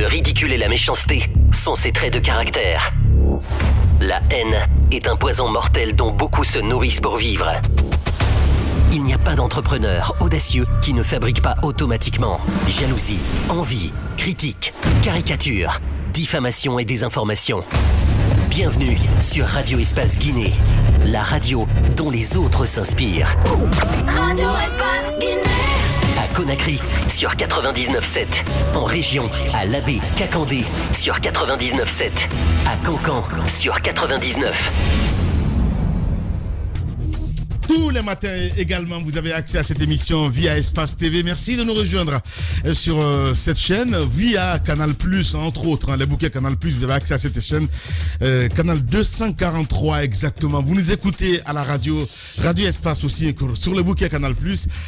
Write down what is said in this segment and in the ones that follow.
Le ridicule et la méchanceté sont ses traits de caractère. La haine est un poison mortel dont beaucoup se nourrissent pour vivre. Il n'y a pas d'entrepreneur audacieux qui ne fabrique pas automatiquement jalousie, envie, critique, caricature, diffamation et désinformation. Bienvenue sur Radio Espace Guinée, la radio dont les autres s'inspirent. Radio Espace Guinée. À Conakry, sur 99.7. En région, à Labé, Kakandé, sur 99.7. À Cancan, sur 99. Tous les matins également, vous avez accès à cette émission via Espace TV. Merci de nous rejoindre sur cette chaîne via Canal+, entre autres. Les bouquets Canal+, vous avez accès à cette chaîne. Canal 243 exactement. Vous nous écoutez à la radio Espace aussi sur le bouquet Canal+,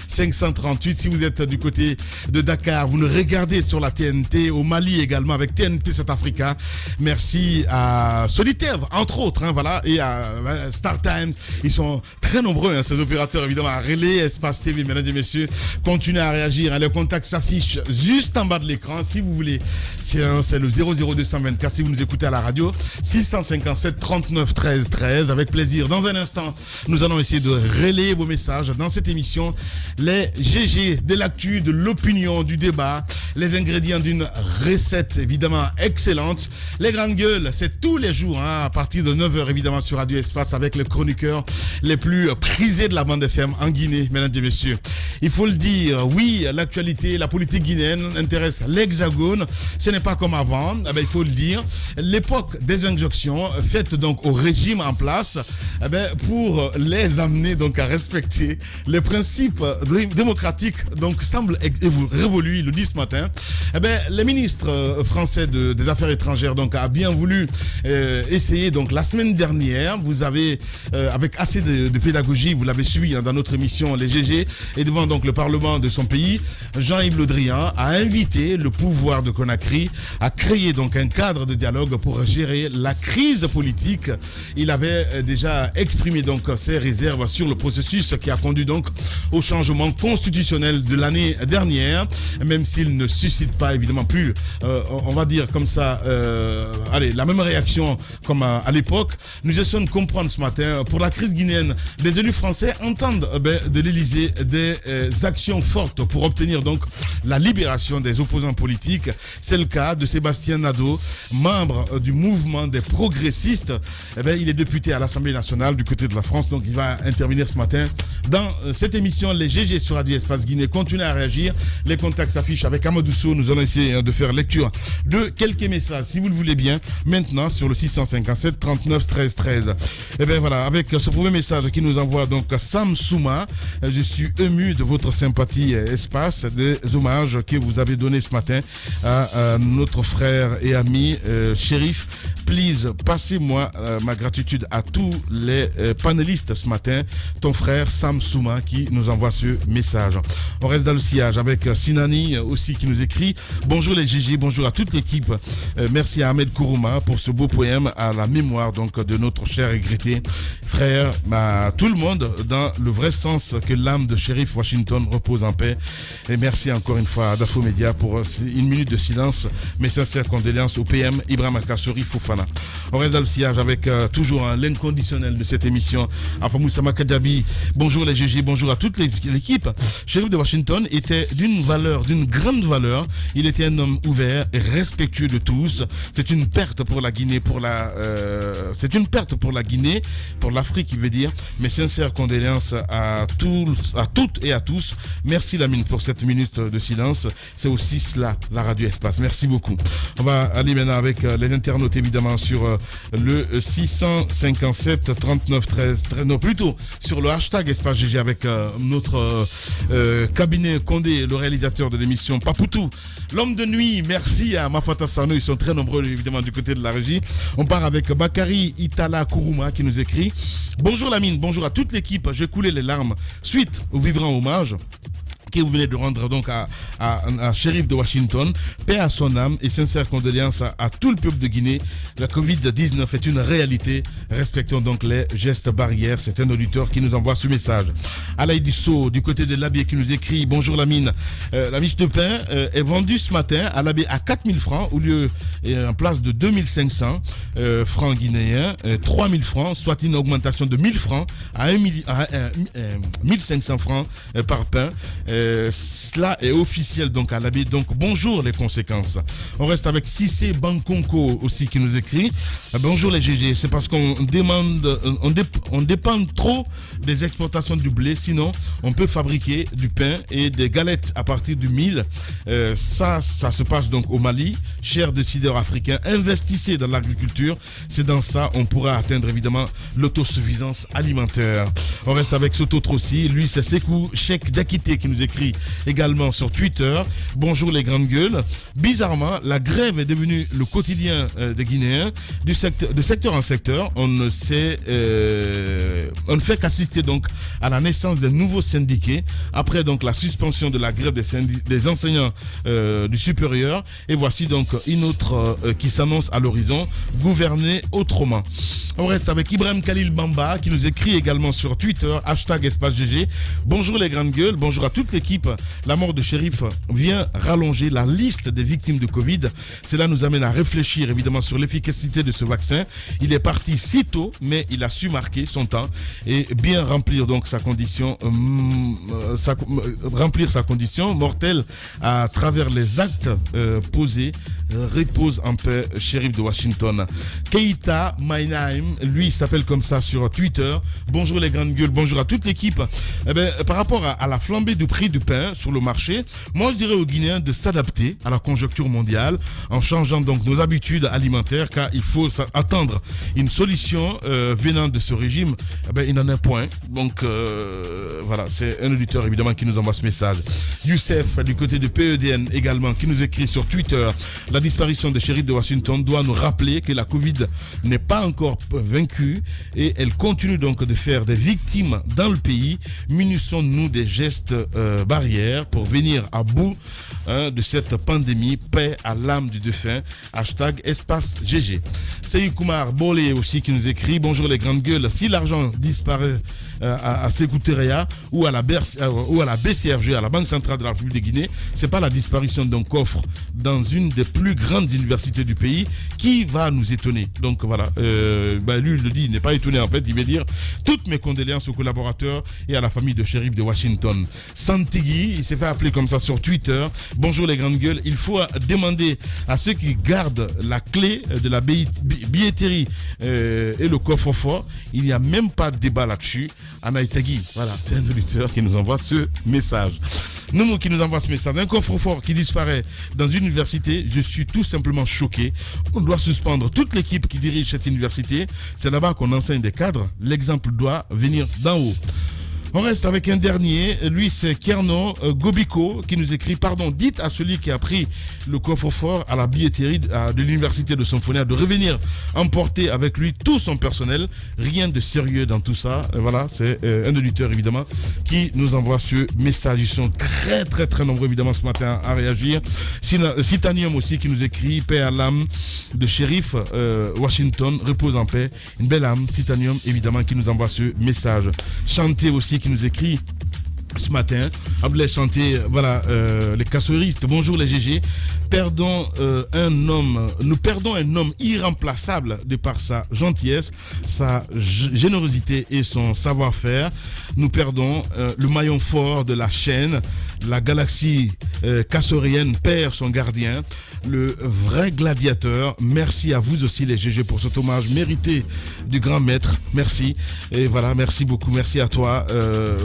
538. Si vous êtes du côté de Dakar, vous nous regardez sur la TNT, au Mali également avec TNT South Africa. Merci à Solitaire, entre autres, voilà, et à Star Times. Ils sont très nombreux, ces opérateurs évidemment à Relais, Espace TV, mesdames et messieurs. Continuez à réagir, le contact s'affiche juste en bas de l'écran si vous voulez. C'est le 00224 si vous nous écoutez à la radio, 657 39 13 13, avec plaisir. Dans un instant, nous allons essayer de relayer vos messages dans cette émission, les GG de l'actu, de l'opinion, du débat, les ingrédients d'une recette évidemment excellente. Les grandes gueules, c'est tous les jours à partir de 9h évidemment sur Radio Espace avec les chroniqueurs les plus prisés de la bande FM en Guinée, mesdames et messieurs. Il faut le dire, oui, l'actualité, la politique guinéenne intéresse l'Hexagone. Ce n'est pas comme avant, il faut le dire. L'époque des injonctions faites donc au régime en place pour les amener donc à respecter les principes démocratiques donc semblent révolus, il le dit ce matin. Le ministre français des Affaires étrangères donc a bien voulu essayer donc la semaine dernière. Vous avez avec assez de pédagogie, vous l'avez suivi dans notre émission Les GG, et devant donc le Parlement de son pays, Jean-Yves Le Drian a invité le pouvoir de Conakry à créer donc un cadre de dialogue pour gérer la crise politique. Il avait déjà exprimé donc ses réserves sur le processus qui a conduit donc au changement constitutionnel de l'année dernière, même s'il ne suscite pas évidemment plus, on va dire comme ça, la même réaction comme à l'époque. Nous essayons de comprendre ce matin, pour la crise guinéenne, les élus français entendent de l'Élysée des actions fortes pour obtenir donc la libération des opposants politiques. C'est le cas de Sébastien Nadeau, membre du mouvement des progressistes. Il est député à l'Assemblée nationale du côté de la France, donc il va intervenir ce matin dans cette émission Les GG sur Radio Espace Guinée. Continuez à réagir, les contacts s'affichent avec Amadou Sow. Nous allons essayer de faire lecture de quelques messages, si vous le voulez bien, maintenant sur le 657 39 13 13. Voilà, avec ce premier message qui nous envoie donc Sam Souma. Je suis ému de votre sympathie Espace, des hommages que vous avez donnés ce matin à notre frère et ami Chérif. Please, passez-moi ma gratitude à tous les panélistes ce matin. Ton frère Sam Souma qui nous envoie ce message. On reste dans le sillage avec Sinani aussi qui nous écrit: bonjour les Gigi, bonjour à toute l'équipe. Merci à Ahmed Kourouma pour ce beau poème à la mémoire donc de notre cher et regretté frère. Tout le monde dans le vrai sens, que l'âme de Shérif Washington repose en paix. Et merci encore une fois à Dafo Média pour une minute de silence. Mes sincères condoléances au PM Ibrahim Kassori Fofana. On reste dans le sillage avec toujours l'inconditionnel de cette émission, Afamoussa Makadjabi. Bonjour les GG, bonjour à toute l'équipe. Shérif de Washington était d'une grande valeur. Il était un homme ouvert et respectueux de tous. C'est une perte pour la Guinée, pour l'Afrique, il veut dire. Mes sincères condoléances à toutes et à tous. Merci Lamine pour cette minute de silence. C'est aussi cela, la Radio Espace. Merci beaucoup. On va aller maintenant avec les internautes évidemment sur le 657 39 13, non plutôt sur le hashtag Espace GG avec notre cabinet Condé, le réalisateur de l'émission Papoutou, l'homme de nuit. Merci à Mafata Sano, ils sont très nombreux évidemment du côté de la régie. On part avec Bakari Itala Kourouma qui nous écrit: bonjour Lamine, bonjour à toute l'équipe, j'ai coulé les larmes suite au vibrant hommage que vous venez de rendre donc à Shérif de Washington. Paix à son âme et sincères condoléances à tout le peuple de Guinée. La Covid-19 est une réalité. Respectons donc les gestes barrières. C'est un auditeur qui nous envoie ce message. Alaï Dissot, du côté de l'abbé, qui nous écrit: bonjour Lamine. La miche de pain est vendue ce matin à l'abbé à 4000 francs au lieu en place de 2500 francs guinéens, 3000 francs, soit une augmentation de 1000 francs à 1500 francs par pain. Cela est officiel donc à l'abbé. Donc bonjour les conséquences. On reste avec Cissé Bankonko aussi qui nous écrit: bonjour les GG, c'est parce qu'on demande, on dépend trop des exportations du blé, sinon on peut fabriquer du pain et des galettes à partir du mil. Ça se passe donc au Mali. Chers décideurs africains, investissez dans l'agriculture, c'est dans ça on pourra atteindre évidemment l'autosuffisance alimentaire. On reste avec Soto Trossi, lui c'est Sekou Cheikh d'Akité qui nous écrit également sur Twitter: bonjour les grandes gueules. Bizarrement, la grève est devenue le quotidien des Guinéens, de secteur en secteur. On ne fait qu'assister donc à la naissance des nouveaux syndiqués après donc la suspension de la grève des enseignants du supérieur. Et voici donc une autre qui s'annonce à l'horizon: gouverner autrement. On reste avec Ibrahim Khalil Bamba qui nous écrit également sur Twitter, #GG. Bonjour les grandes gueules, bonjour à toute l'équipe. La mort de Shérif vient rallonger la liste des victimes de Covid. Cela nous amène à réfléchir évidemment sur l'efficacité de ce vaccin. Il est parti si tôt, mais il a su marquer son temps et bien remplir donc sa condition, mortelle à travers les actes posés. Repose en paix, Shérif de Washington. Keita Mainaim, lui, il s'appelle comme ça sur Twitter. Bonjour les grandes gueules, bonjour à toute l'équipe. Par rapport à la flambée du prix du pain sur le marché, moi je dirais aux Guinéens de s'adapter à la conjoncture mondiale en changeant donc nos habitudes alimentaires, car il faut attendre une solution venant de ce régime. Il n'en a point. Donc voilà, c'est un auditeur évidemment qui nous envoie ce message. Youssef, du côté de PEDN également, qui nous écrit sur Twitter: la disparition de Shérif de Washington doit nous rappeler que la Covid n'est pas encore vaincue et elle continue donc de faire des victimes dans le pays. Munissons-nous des gestes barrières pour venir à bout de cette pandémie. Paix à l'âme du défunt. #espace GG. Seyou Koumar Bolé aussi qui nous écrit: bonjour les grandes gueules. Si l'argent disparaît à Sékou Terea ou à la BCRG, à la Banque Centrale de la République de Guinée, c'est pas la disparition d'un coffre dans une des plus grandes universités du pays qui va nous étonner. Donc voilà, lui il le dit, il n'est pas étonné en fait. Il veut dire toutes mes condoléances aux collaborateurs et à la famille de Shérif de Washington. Santigui, il s'est fait appeler comme ça sur Twitter: bonjour les grandes gueules, il faut demander à ceux qui gardent la clé de la billetterie et le coffre-fort. Il n'y a même pas de débat là-dessus. Anaïtagui, voilà, c'est un auditeur qui nous envoie ce message. Noumou qui nous envoie ce message: un coffre-fort qui disparaît dans une université, je suis tout simplement choqué. On doit suspendre toute l'équipe qui dirige cette université. C'est là-bas qu'on enseigne des cadres. L'exemple doit venir d'en haut. On reste avec un dernier, lui c'est Kerno Gobiko qui nous écrit: pardon, dites à celui qui a pris le coffre-fort à la billetterie de l'université de Symphonia de revenir emporter avec lui tout son personnel. Rien de sérieux dans tout ça. Voilà, c'est un auditeur évidemment qui nous envoie ce message. Ils sont très très très nombreux évidemment ce matin à réagir. Citanium aussi qui nous écrit: paix à l'âme de Shérif Washington, repose en paix. Une belle âme, Citanium évidemment qui nous envoie ce message. Chanté aussi qui nous écrit ce matin: Abdoulaye Chantier, voilà, les casseristes, bonjour les GG. Nous perdons un homme irremplaçable de par sa gentillesse, sa générosité et son savoir-faire. Nous perdons le maillon fort de la chaîne. La galaxie cassorienne perd son gardien, le vrai gladiateur. Merci à vous aussi les GG pour cet hommage mérité du grand maître. Merci. Et voilà, merci beaucoup. Merci à toi,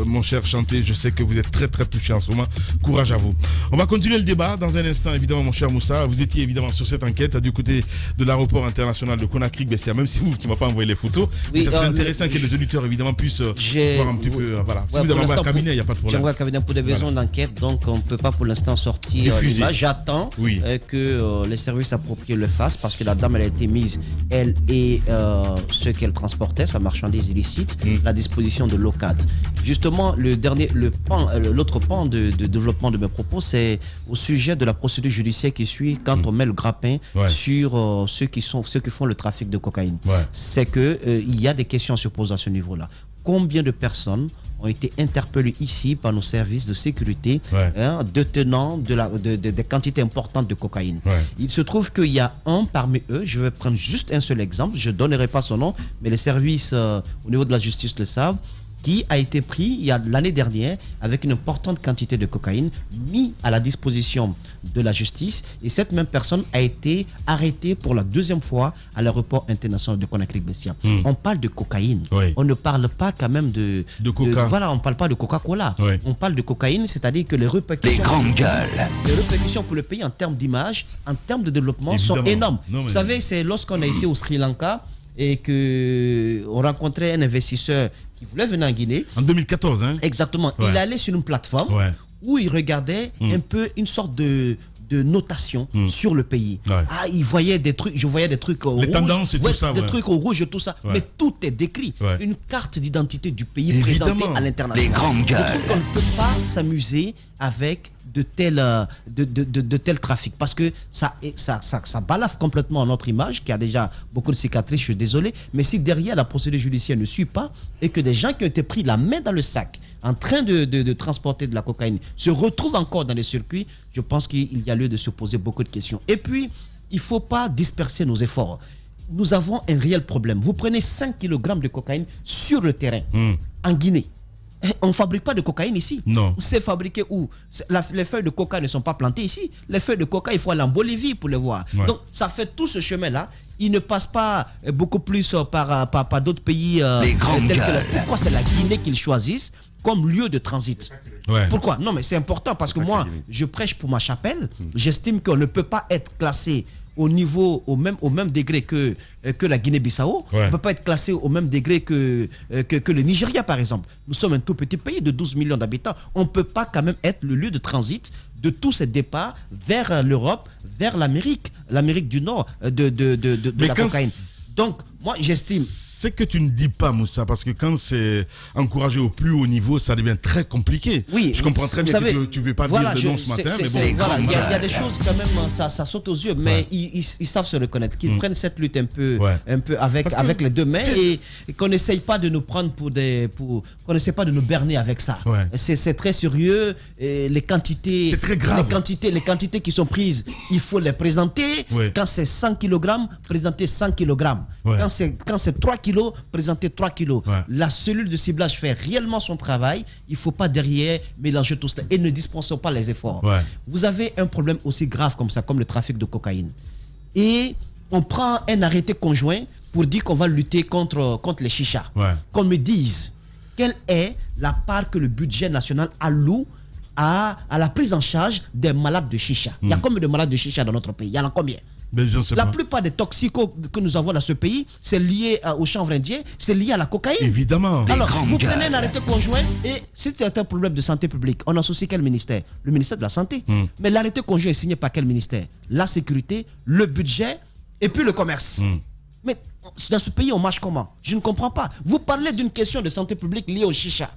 mon cher Chanté. Je sais que vous êtes très très touché en ce moment. Courage à vous. On va continuer le débat dans un instant, évidemment, mon cher Moussa. Vous étiez évidemment sur cette enquête du côté de l'aéroport international de Conakry-Bessia, même si vous qui ne m'avez pas envoyé les photos. Oui, ça serait intéressant que les auditeurs évidemment puissent voir un petit peu. Voilà. Si vous avez envoyé un cabinet, il n'y a pas de problème. J'envoie un cabinet pour des raisons d'enquête, donc on ne peut pas pour l'instant sortir l'image. J'attends que les services appropriés le fassent, parce que la dame elle a été mise, elle et ce qu'elle transportait, sa marchandise illicite, à la disposition de l'OCAD. Justement, le l'autre pan de développement de mes propos, c'est au sujet de la procédure judiciaire qui suit quand on met le grappin sur ceux qui font le trafic de cocaïne. C'est que il y a des questions à se poser à ce niveau-là. Combien de personnes ont été interpellées ici par nos services de sécurité, détenant des quantités importantes de cocaïne. Il se trouve qu'il y a un parmi eux, je vais prendre juste un seul exemple, je ne donnerai pas son nom, mais les services au niveau de la justice le savent, qui a été pris l'année dernière avec une importante quantité de cocaïne mis à la disposition de la justice, et cette même personne a été arrêtée pour la deuxième fois à l'aéroport international de Conakry-Bessia. On parle de cocaïne, on ne parle pas quand même de Coca. Voilà, on parle pas de Coca-Cola, on parle de cocaïne, c'est-à-dire que les répercussions pour le pays en termes d'image, en termes de développement sont énormes. Vous savez, c'est lorsqu'on a été au Sri Lanka et qu'on rencontrait un investisseur qui voulait venir en Guinée. En 2014, hein? Exactement. Il allait sur une plateforme où il regardait un peu une sorte de notation sur le pays. Il voyait des trucs, je voyais des trucs au rouge. Les tendances et tout ça. Des trucs au rouge et tout ça. Mais tout est décrit. Une carte d'identité du pays présentée à l'international. Les grandes gueules. Je trouve qu'on ne peut pas s'amuser avec de tel trafic, parce que ça balafre complètement notre image qui a déjà beaucoup de cicatrices, je suis désolé, mais si derrière la procédure judiciaire ne suit pas et que des gens qui ont été pris la main dans le sac en train de transporter de la cocaïne se retrouvent encore dans les circuits, je pense qu'il y a lieu de se poser beaucoup de questions. Et puis, il ne faut pas disperser nos efforts. Nous avons un réel problème. Vous prenez 5 kg de cocaïne sur le terrain, en Guinée. On ne fabrique pas de cocaïne ici. Non. C'est fabriqué où? Les feuilles de coca ne sont pas plantées ici. Les feuilles de coca, il faut aller en Bolivie pour les voir. Donc, ça fait tout ce chemin-là. Il ne passe pas beaucoup plus par d'autres pays. Pourquoi c'est la Guinée qu'ils choisissent comme lieu de transit? Pourquoi? Non, mais c'est important parce que moi, je prêche pour ma chapelle. J'estime qu'on ne peut pas être classé au même degré que la Guinée-Bissau. On ne peut pas être classé au même degré que le Nigeria, par exemple. Nous sommes un tout petit pays de 12 millions d'habitants. On ne peut pas quand même être le lieu de transit de tous ces départs vers l'Europe, vers l'Amérique du Nord de la cocaïne. Donc, moi, j'estime... C'est que tu ne dis pas, Moussa, parce que quand c'est encouragé au plus haut niveau, ça devient très compliqué. Oui, je comprends très bien que tu ne veux pas dire le nom ce matin, mais bon... Voilà, il y a des choses quand même, ça saute aux yeux, mais ils savent se reconnaître, qu'ils prennent cette lutte un peu avec les deux mains et qu'on n'essaye pas de nous prendre qu'on n'essaie pas de nous berner avec ça. C'est très sérieux, et les quantités... C'est très grave. Les quantités qui sont prises, il faut les présenter. Quand c'est 100 kg, présenter 100 kg. Quand c'est 3 kilos, présenter 3 kilos. La cellule de ciblage fait réellement son travail. Il ne faut pas derrière mélanger tout cela et ne dispensons pas les efforts. Vous avez un problème aussi grave comme ça, comme le trafic de cocaïne. Et on prend un arrêté conjoint pour dire qu'on va lutter contre les chichas. Qu'on me dise quelle est la part que le budget national alloue à la prise en charge des malades de chicha. Il y a combien de malades de chicha dans notre pays? Il y en a combien? La plupart des toxicos que nous avons dans ce pays, c'est lié au chanvre indien, c'est lié à la cocaïne. Évidemment. Alors, vous prenez un arrêté conjoint et si c'est un problème de santé publique, on associe quel ministère? Le ministère de la Santé. Mais l'arrêté conjoint est signé par quel ministère? La sécurité, le budget et puis le commerce. Mais dans ce pays, on marche comment? Je ne comprends pas. Vous parlez d'une question de santé publique liée au chicha.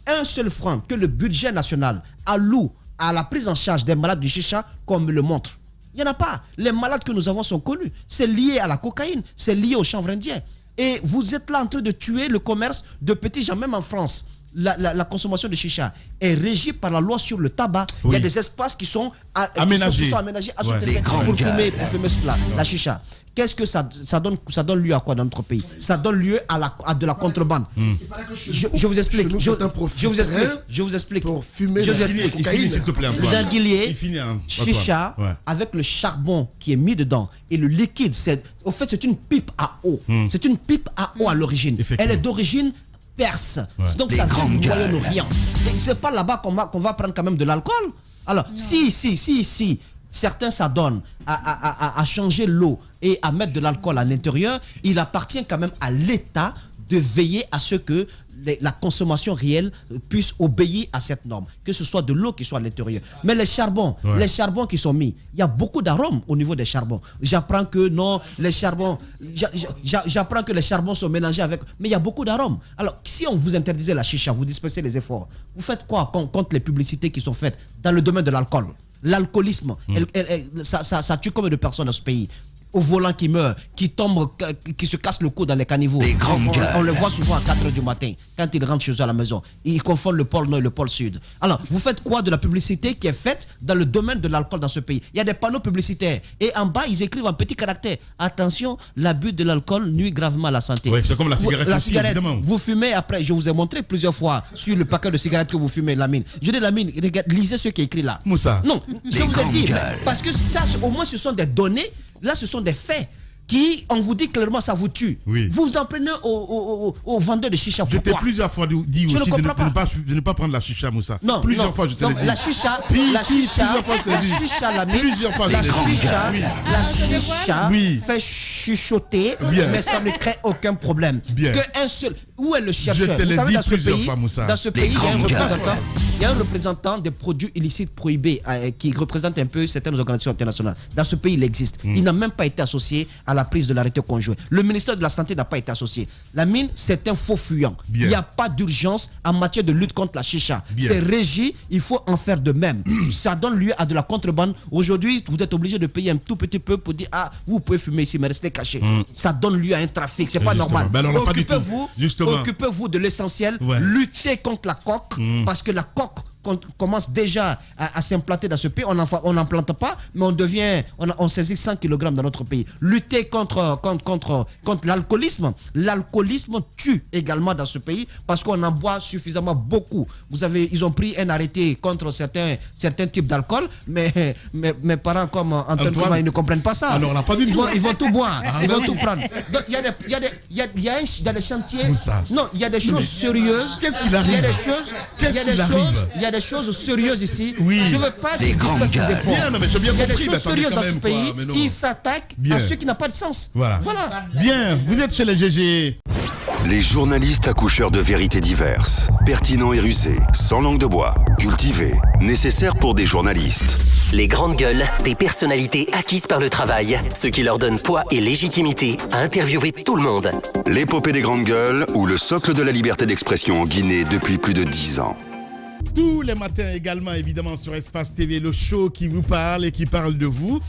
Un seul franc que le budget national alloue à la prise en charge des malades du chicha, comme le montre. Il n'y en a pas. Les malades que nous avons sont connus. C'est lié à la cocaïne, c'est lié au chanvre indien. Et vous êtes là en train de tuer le commerce de petits gens, même en France. La consommation de chicha est régie par la loi sur le tabac. Il y a des espaces qui sont aménagés à ce effet pour fumer la chicha. Qu'est-ce que ça donne lieu à quoi dans notre pays? Ça donne lieu à de la contrebande. Je vous explique. Je vous explique. Pour fumer la cocaïne, s'il te plaît. Narguilé, chicha, avec le charbon qui est mis dedans et le liquide. Au fait, c'est une pipe à eau. C'est une pipe à eau à l'origine. Elle est d'origine perse. Donc ça vient du Moyen-Orient. Et c'est pas là-bas qu'on va prendre quand même de l'alcool. Alors, si certains s'adonnent à changer l'eau et à mettre de l'alcool à l'intérieur, il appartient quand même à l'État de veiller à ce que la consommation réelle puisse obéir à cette norme, que ce soit de l'eau qui soit à l'intérieur. Mais les charbons qui sont mis, il y a beaucoup d'arômes au niveau des charbons. J'apprends que non, les charbons, j'apprends que les charbons sont mélangés avec, mais il y a beaucoup d'arômes. Alors, si on vous interdisait la chicha, vous dispensez les efforts, vous faites quoi contre les publicités qui sont faites dans le domaine de l'alcool? L'alcoolisme, ça tue combien de personnes dans ce pays? Au volant qui meurt, qui tombe, qui se casse le cou dans les caniveaux. On le voit souvent à 4h du matin, quand ils rentrent chez eux à la maison. Ils confondent le pôle nord et le pôle sud. Alors, vous faites quoi de la publicité qui est faite dans le domaine de l'alcool dans ce pays? Il y a des panneaux publicitaires. Et en bas, ils écrivent en petit caractère: attention, l'abus de l'alcool nuit gravement à la santé. Oui, c'est comme la cigarette aussi, évidemment. Vous fumez après, je vous ai montré plusieurs fois sur le paquet de cigarettes que vous fumez, Lamine. Je dis, Lamine, lisez ce qui est écrit là. Moussa. Non, je vous ai dit, parce que ça, au moins, ce sont des données. Là, ce sont des faits qui, on vous dit clairement, ça vous tue. Oui. Vous vous en prenez aux vendeurs de chicha. Pourquoi? Je t'ai plusieurs fois dit aussi de ne pas prendre la chicha, Moussa. Non, plusieurs fois, je te l'ai dit. La chicha, fait chuchoter, mais ça ne crée aucun problème. Que un seul. Où est le chercheur? Vous savez, dans ce pays, il y a un représentant des produits illicites prohibés qui représente un peu certaines organisations internationales. Dans ce pays, il existe. Il n'a même pas été associé à la prise de l'arrêté conjoint. Le ministère de la Santé n'a pas été associé. La mine, c'est un faux fuyant. Il n'y a pas d'urgence en matière de lutte contre la chicha. C'est régi, il faut en faire de même. Ça donne lieu à de la contrebande. Aujourd'hui, vous êtes obligé de payer un tout petit peu pour dire: ah, vous pouvez fumer ici, mais restez caché. Ça donne lieu à un trafic. C'est pas normal. Occupez-vous de l'essentiel. Luttez contre la coque, parce que la coque commence déjà à s'implanter dans ce pays. On n'implante pas, mais on saisit 100 kg dans notre pays. Lutter contre l'alcoolisme. L'alcoolisme tue également dans ce pays parce qu'on en boit suffisamment beaucoup. Ils ont pris un arrêté contre certains types d'alcool, mais mes parents comme Antoine Kouma, ils ne comprennent pas ça. Alors on n'a pas dit ils vont tout boire, ils vont tout prendre. Donc il y a des chantiers. Non, il y a des choses sérieuses. Qu'est-ce qu'il arrive? Il y a des choses sérieuses ici. Oui. Je ne veux pas qu'ils dispersent les efforts. Il y a des choses sérieuses dans ce pays. Ils s'attaquent à ce qui n'a pas de sens. Voilà. Bien, vous êtes chez les GG. Les journalistes accoucheurs de vérités diverses, pertinents et rusés, sans langue de bois, cultivés, nécessaires pour des journalistes. Les grandes gueules, des personnalités acquises par le travail, ce qui leur donne poids et légitimité à interviewer tout le monde. L'épopée des grandes gueules ou le socle de la liberté d'expression en Guinée depuis plus de 10 ans. Tous les matins également, évidemment, sur Espace TV, le show qui vous parle et qui parle de vous.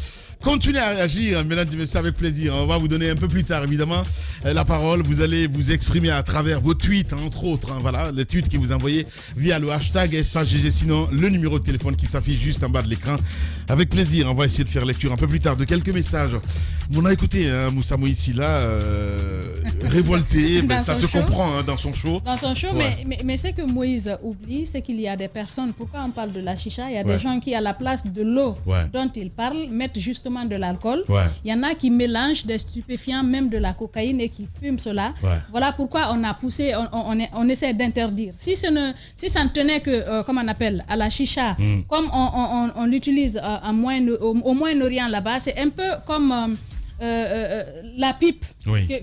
Continuez à réagir, mesdames et messieurs, avec plaisir. On va vous donner un peu plus tard, évidemment, la parole. Vous allez vous exprimer à travers vos tweets, entre autres. Voilà, les tweets que vous envoyez via le hashtag Espace GG. Sinon, le numéro de téléphone qui s'affiche juste en bas de l'écran. Avec plaisir, on va essayer de faire lecture un peu plus tard de quelques messages. On a écouté Moussa Moïsi là, révolté. Ça se comprend dans son show. Dans son show, ouais. mais ce que Moïse oublie, c'est qu'il y a des personnes. Pourquoi on parle de la chicha? Il y a des gens qui, à la place de l'eau dont il parle, mettent justement de l'alcool. Il y en a qui mélangent des stupéfiants, même de la cocaïne, et qui fument cela. Voilà pourquoi on a poussé, on essaie d'interdire. Si ça ne tenait que, comment on appelle, à la chicha, comme on l'utilise au Moyen-Orient là-bas, c'est un peu comme la pipe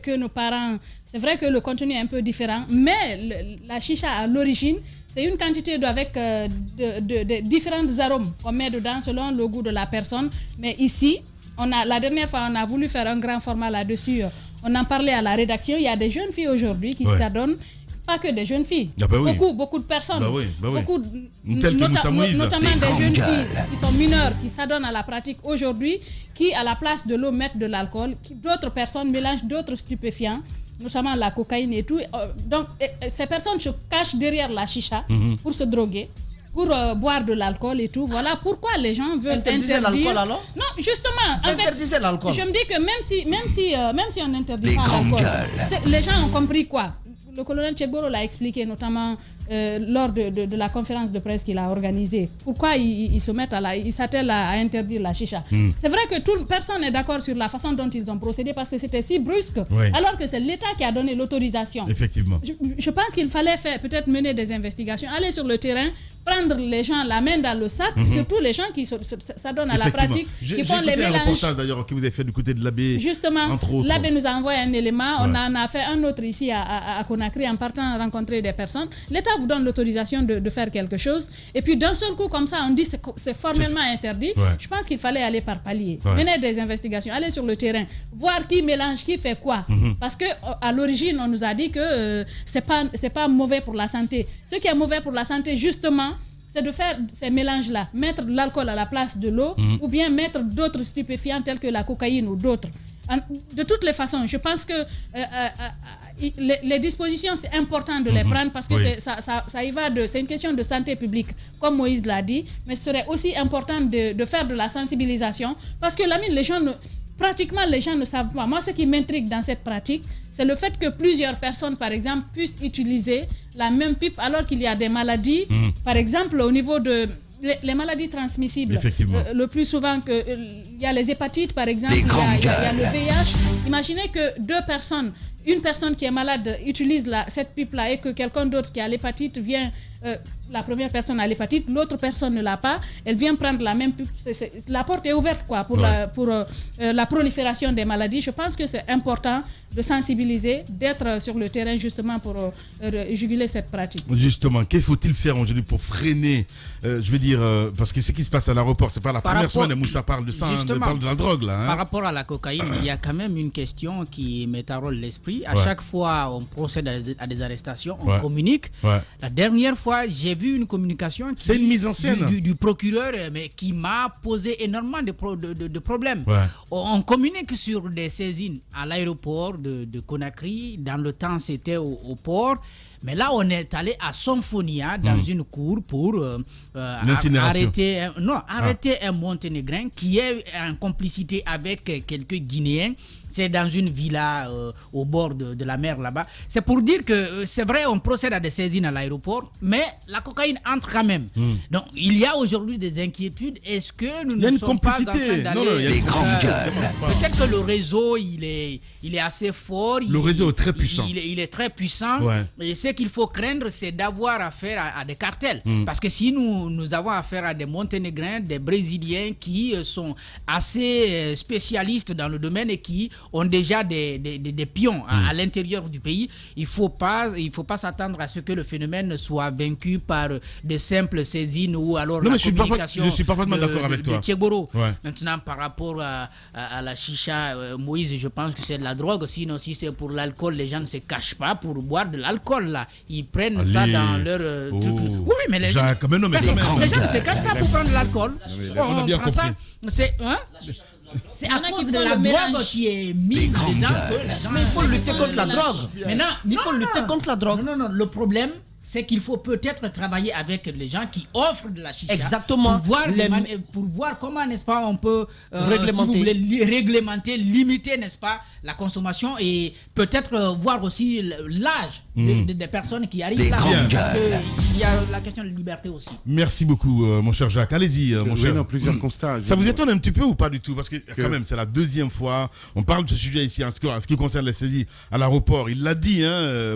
que nos parents... C'est vrai que le contenu est un peu différent, mais la chicha à l'origine, c'est une quantité avec de différents arômes qu'on met dedans selon le goût de la personne. Mais ici, la dernière fois, on a voulu faire un grand format là-dessus. On en parlait à la rédaction. Il y a des jeunes filles aujourd'hui qui s'adonnent. Pas que des jeunes filles, beaucoup de personnes, beaucoup, notamment des jeunes filles qui sont mineures, qui s'adonnent à la pratique aujourd'hui, qui à la place de l'eau mettent de l'alcool, d'autres personnes mélangent d'autres stupéfiants, notamment la cocaïne et tout. Donc ces personnes se cachent derrière la chicha pour se droguer, pour boire de l'alcool et tout. Voilà pourquoi les gens veulent interdire l'alcool alors? Non, justement, en fait, l'alcool. Je me dis que même si on interdit pas l'alcool, les gens ont compris quoi? Le colonel Tchegboro l'a expliqué, notamment lors de la conférence de presse qu'il a organisée. Pourquoi ils s'attellent à interdire la chicha? C'est vrai que personne n'est d'accord sur la façon dont ils ont procédé parce que c'était si brusque, alors que c'est l'État qui a donné l'autorisation. Effectivement. Je pense qu'il fallait peut-être mener des investigations, aller sur le terrain, prendre les gens la main dans le sac, surtout les gens qui s'adonnent à la pratique, qui font les mélanges. Un reportage d'ailleurs que vous avez fait du côté de l'abbé. Justement, l'abbé nous a envoyé un élément, on en a fait un autre ici à Conakry en partant rencontrer des personnes. L'État vous donne l'autorisation de faire quelque chose et puis d'un seul coup comme ça on dit c'est formellement interdit. Je pense qu'il fallait aller par palier, mener des investigations, aller sur le terrain, voir qui mélange, qui fait quoi. Parce que à l'origine on nous a dit que c'est pas mauvais pour la santé. Ce qui est mauvais pour la santé justement, c'est de faire ces mélanges-là, mettre de l'alcool à la place de l'eau ou bien mettre d'autres stupéfiants tels que la cocaïne ou d'autres. De toutes les façons, je pense que les dispositions, c'est important de les prendre parce que ça y va c'est une question de santé publique, comme Moïse l'a dit, mais ce serait aussi important de faire de la sensibilisation parce que pratiquement les gens ne savent pas. Moi, ce qui m'intrigue dans cette pratique, c'est le fait que plusieurs personnes, par exemple, puissent utiliser la même pipe alors qu'il y a des maladies, par exemple, au niveau de les maladies transmissibles. Le plus souvent, il y a les hépatites, par exemple, il y a le VIH. Imaginez que une personne qui est malade utilise cette pipe-là et que quelqu'un d'autre qui a l'hépatite vient... la première personne a l'hépatite, l'autre personne ne l'a pas, elle vient prendre la même pipe. La porte est ouverte pour la prolifération des maladies. Je pense que c'est important de sensibiliser, d'être sur le terrain justement pour juguler cette pratique. Justement, qu'il faut-il faire aujourd'hui pour freiner, je veux dire, parce que ce qui se passe à l'aéroport, c'est pas la première semaine où Moussa parle de ça, parle de la drogue là. Par rapport à la cocaïne, il y a quand même une question qui me taraude l'esprit. À chaque fois on procède à des arrestations, on communique. La dernière fois, j'ai vu une communication c'est une mise en scène du procureur, mais qui m'a posé énormément de problèmes. On communique sur des saisines à l'aéroport de Conakry. Dans le temps, c'était au port. Mais là, on est allé à Sonfonia dans une cour pour arrêter un Monténégrin qui est en complicité avec quelques Guinéens. C'est dans une villa au bord de la mer là-bas. C'est pour dire que c'est vrai, on procède à des saisines à l'aéroport, mais la cocaïne entre quand même. Donc, il y a aujourd'hui des inquiétudes. Est-ce que nous ne sommes pas en train d'aller... Peut-être que le réseau, il est assez fort. Le réseau est très puissant. Il est très puissant. Et ce qu'il faut craindre, c'est d'avoir affaire à des cartels. Parce que si nous avons affaire à des Monténégrins, des Brésiliens qui sont assez spécialistes dans le domaine et qui ont déjà des pions à l'intérieur du pays, il faut pas s'attendre à ce que le phénomène soit vaincu par des simples saisines ou alors la communication je suis parfaitement d'accord avec toi. de Tchegoro. Maintenant, par rapport à la chicha, Moïse, je pense que c'est de la drogue. Sinon, si c'est pour l'alcool, les gens ne se cachent pas pour boire de l'alcool là. Ils prennent ça dans leur truc. Oui, mais les gens ne se cachent pas pour prendre de l'alcool. On a bien compris. C'est à cause de la drogue qui est mise dedans que les gens... Mais il faut lutter contre la drogue. Maintenant, il faut lutter contre la drogue. Non, le problème, c'est qu'il faut peut-être travailler avec les gens qui offrent de la chicha. Exactement. Pour voir comment, n'est-ce pas, on peut réglementer, limiter, n'est-ce pas, la consommation et peut-être voir aussi l'âge des personnes qui arrivent là. Parce qu'il y a la question de liberté aussi. Merci beaucoup, mon cher Jacques. Allez-y, mon cher. Non, plusieurs constats. Ça vous étonne un petit peu ou pas du tout? Parce que quand même, c'est la deuxième fois. On parle de ce sujet ici en ce qui concerne les saisies à l'aéroport. Il l'a dit,